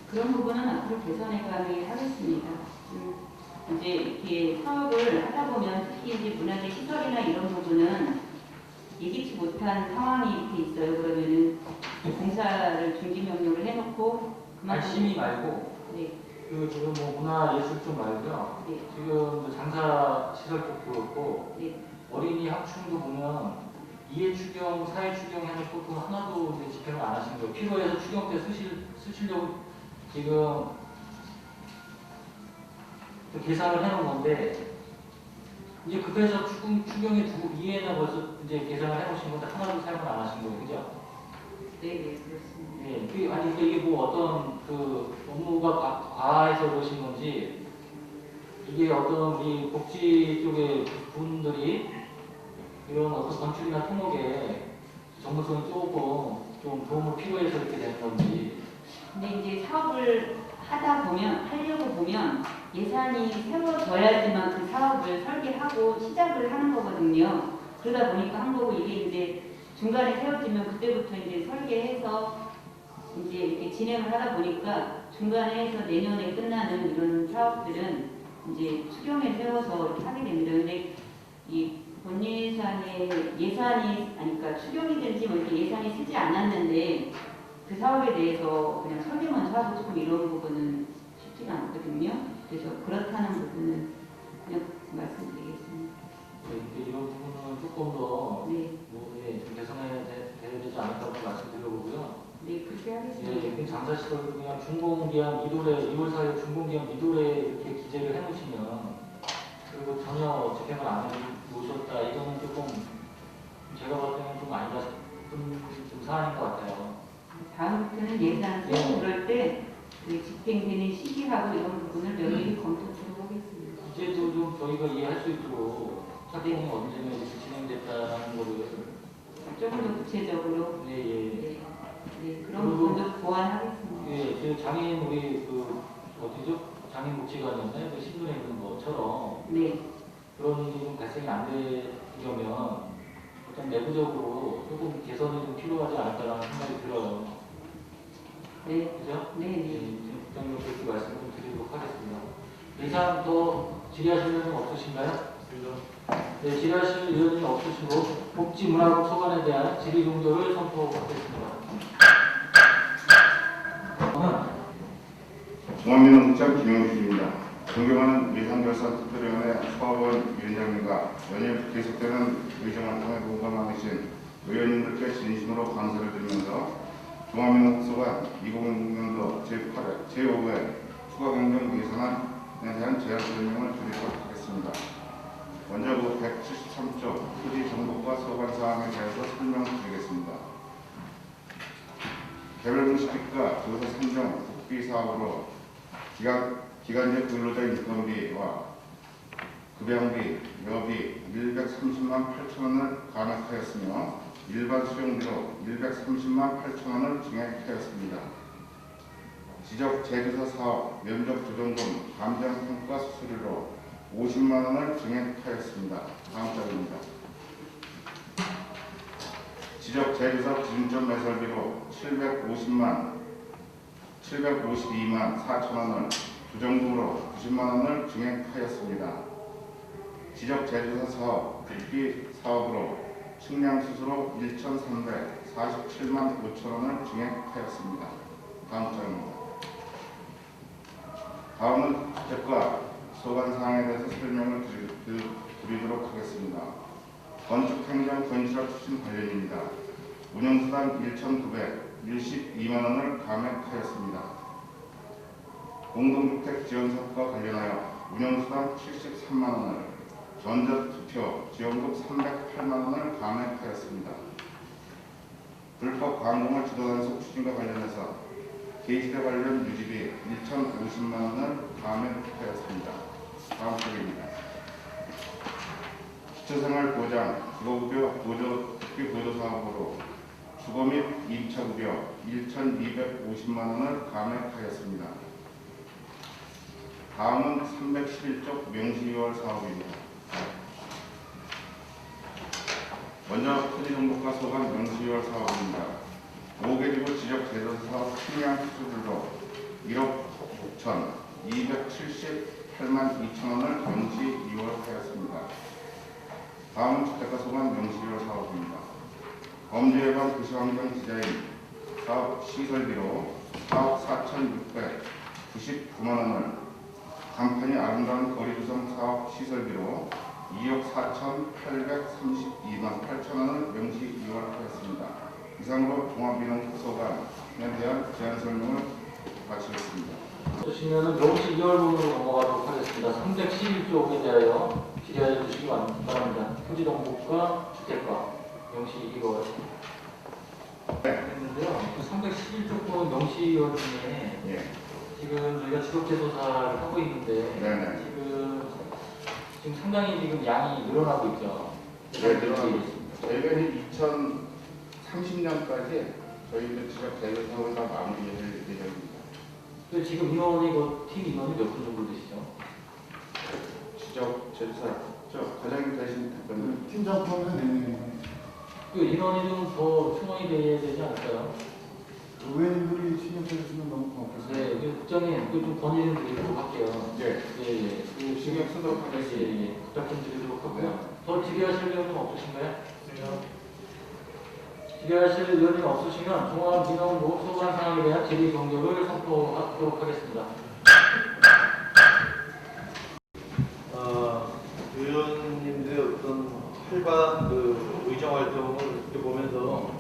그런 부분은 앞으로 개선해가게 하겠습니다. 이제 이렇게 사업을 하다 보면 특히 이제 문화재 시설이나 이런 부분은 예기치 못한 상황이 이렇게 있어요. 그러면은 공사를 중지 명령을 해놓고 아니, 심의 말고 네. 그 지금 뭐 문화예술 쪽 말고요. 네. 지금 그 장사 시설 쪽도 그렇고 네. 어린이 학충도 보면 2회 추경, 4회 추경 해놓고 또 하나도 이제 집행을 안 하신 거예요. 필요해서 추경 때 쓰시려고 지금 계산을 해놓은 건데 이제 급해서 추경에 2회나 벌써 이제 계산을 해놓으신 건데 하나도 사용을 안 하신 거예요. 그죠? 네, 그렇습니다. 네. 아니 이게 뭐 어떤 그 업무가 과해서 그러신 건지 이게 어떤 이 복지 쪽의 분들이 이런 어떤 건축이나 토목에 전문성이 조금 좀 도움을 필요해서 이렇게 되는 건지. 근데 이제 사업을 하려고 보면 예산이 세워져야지만 그 사업을 설계하고 시작을 하는 거거든요. 그러다 보니까 한 거고 이게 이제 중간에 세워지면 그때부터 이제 설계해서 이제 이렇게 진행을 하다 보니까 중간에 해서 내년에 끝나는 이런 사업들은 이제 추경에 세워서 이렇게 하게 됩니다. 근데 이 본예산에 예산이 아니 그러니까 추경이든지 뭐 이렇게 예산이 쓰지 않았는데 그 사업에 대해서 그냥 설계만 하고 조금 이런 부분은 쉽지가 않거든요. 그래서 그렇다는 부분은 그냥 말씀드리겠습니다. 네, 이런 부분은 조금 더 네, 좀 개선해야 되지 않을까고 말씀드려보고요. 네 그렇게 하겠습니다. 예, 장사시설 그냥 준공기한 이도래 2월 4일 준공기한 이도래 이렇게 기재를 해놓으시면 그리고 전혀 집행을 안 해놓으셨다 이거는 조금 제가 봤을 때는 좀 아니다 좀 사안인 것 같아요. 다음부터는 예산 쓰고 그럴 때그 집행되는 시기하고 이런 부분을 면밀히 검토하도록 하겠습니다. 이제도 좀 저희가 이해할 수 있도록 착공이 언제 이렇게 진행됐다는 거를 조금 더 구체적으로 예, 예. 네, 네 그런 그리고 부분도 보완하겠습니다. 예, 그 장애인 우리 그 어디죠? 장애인복지관이었나요? 그 신분에 있는 것처럼 네, 그런 일이 좀 발생이 안 되려면 어떤 내부적으로 조금 개선이 좀 필요하지 않을까라는 생각이 들어요. 네, 그죠? 네, 네. 국장님 그렇게 말씀 좀 드리도록 하겠습니다. 이상 더 질의하실 의원 없으신가요? 네, 질의하실 의원이 없으시고 복지문화국 소관에 대한 질의 종료를 선포하겠습니다. 중앙민원국장 김영준입니다. 존경하는 예산결산특별위원회 서원 위원장님과 연일 계속되는 의정을 통해 노고가 많으신 의원님들께 진심으로 감사를 드리면서 중앙민원국소관 2006년도 제5회 추가경정 예산안에 대한 제안 설명을 드리도록 하겠습니다. 먼저 그 173조 토지 정보과 소관 사항에 대해서 설명을 드리겠습니다. 개별공시기과 조사 산정 국비 사업으로 기간제 근로자 인건비와 급여비, 여비 130만 8천 원을 감액하였으며 일반 수용비로 130만 8천 원을 증액하였습니다. 지적 재조사 사업 면적 조정금 감정평가 수수료로 50만 원을 증액하였습니다. 다음 자료입니다. 지적 재조사 기준점 매설비로 752만 4천 원을 조정금으로 90만 원을 증액하였습니다. 지적 재조사 사업 국비 사업으로 측량 수수로 1,347만 5천 원을 증액하였습니다. 다음 장입니다. 다음은 주택과 소관 사항에 대해서 설명을 드리도록 하겠습니다. 건축행정 건축학 추진 관련입니다. 운영수당 1,912만 원을 감액하였습니다. 공동주택 지원사업과 관련하여 운영수당 73만 원을, 전자투표 지원금 308만 원을 감액하였습니다. 불법 광공을 주도단속 추진과 관련해서 게이트대 관련 유지비 1,050만 원을 감액하였습니다. 다음 쪽입니다. 기초생활보장, 주거급여 국비 보조 사업으로 주거 및 임차급여 1,250만 원을 감액하였습니다. 다음은 311쪽 명시유월 사업입니다. 먼저 토지정보과 소관 명시유월 사업입니다. 5개 지구 지적 재조사 사업 측량 수수료로 1억 6,278만 2천 원을 명시 이월하였습니다. 다음은 주택가 소관 명시 이월 사업입니다. 범죄 예방 도시환경 디자인 사업 시설비로 4억 4,699만 원을, 간판이 아름다운 거리 구성 사업 시설비로 2억 4,832만 8천 원을 명시 이월하였습니다. 이상으로 종합민원소관에 대한 제안 설명을 마치겠습니다. 보시면은 명시 2월 부분으로 넘어가도록 하겠습니다. 311쪽에 대하여 질의하여 주시기 바랍니다. 토지정보과 주택과 명시 2월 했는데요. 그 311쪽 부분 명시 2월 중에 예. 지금 저희가 지속재조사를 하고 있는데 네네. 지금 상당히 지금 양이 늘어나고 있죠. 네, 늘어나고 있습니다. 저희가 2030년까지 저희들 지적 재조사를 다 마무리할 예정입니다. 지금 인원이 팀 인원이 몇 분 정도 되시죠? 지적 재조사 과장님 되신 대표님 팀장 포함은 그 인원이 좀 더 충원이 돼야 되지 않을까요? 의원님들이 신경 써주시면 너무 고맙겠습니다. 네, 국장님, 좀 건의 좀 드리도록 할게요. 네. 예. 그 신경 쓰도록 하겠습니다. 예. 부탁 좀 드리도록 하고요. 더 질의하실 의원 좀 없으신가요? 질의하실 의원님 없으시면 종합민원국 소관 사항에 대한 질의 종료를 선포하도록 하겠습니다. 의원님들의 어떤 활발한 의정 활동을 보면서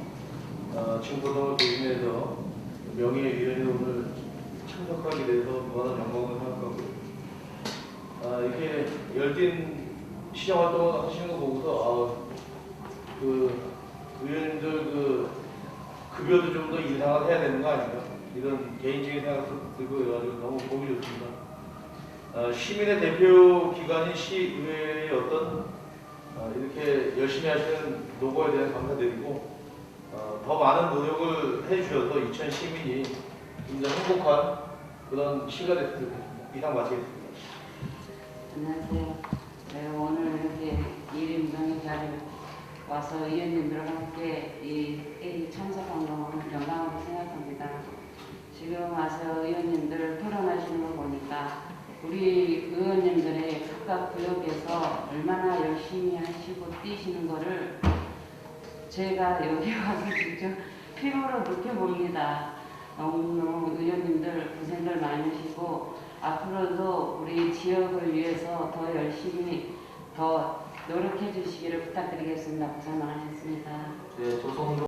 친구동을 대신해서 명예위원회 오늘 참석하게 돼서 무한한 영광을 생각하고 이렇게 열띤 시정 활동을 하시는 거 보고서 의원님들 급여도 좀 더 인상을 해야 되는 거 아닌가 이런 개인적인 생각도 들고 해가지고 너무 보기 좋습니다. 시민의 대표 기관인 시의회의 이렇게 열심히 하시는 노고에 대한 감사드리고 더 많은 노력을 해주셔서 이천 시민이 굉장히 행복한 그런 시가 됐으면 좋겠습니다. 이상 마치겠습니다. 안녕하세요. 네, 오늘 이렇게 일임동의 자리에 와서 의원님들과 함께 이 회의 참석한 것은 영광으로 생각합니다. 지금 와서 의원님들 토론하시는 거 보니까 우리 의원님들의 각각 구역에서 얼마나 열심히 하시고 뛰시는 거를 제가 여기 와서 직접 피부로 느껴봅니다. 너무 의원님들 고생들 많으시고 앞으로도 우리 지역을 위해서 더 열심히 더 노력해 주시기를 부탁드리겠습니다. 고생 많으셨습니다. 네, 조성도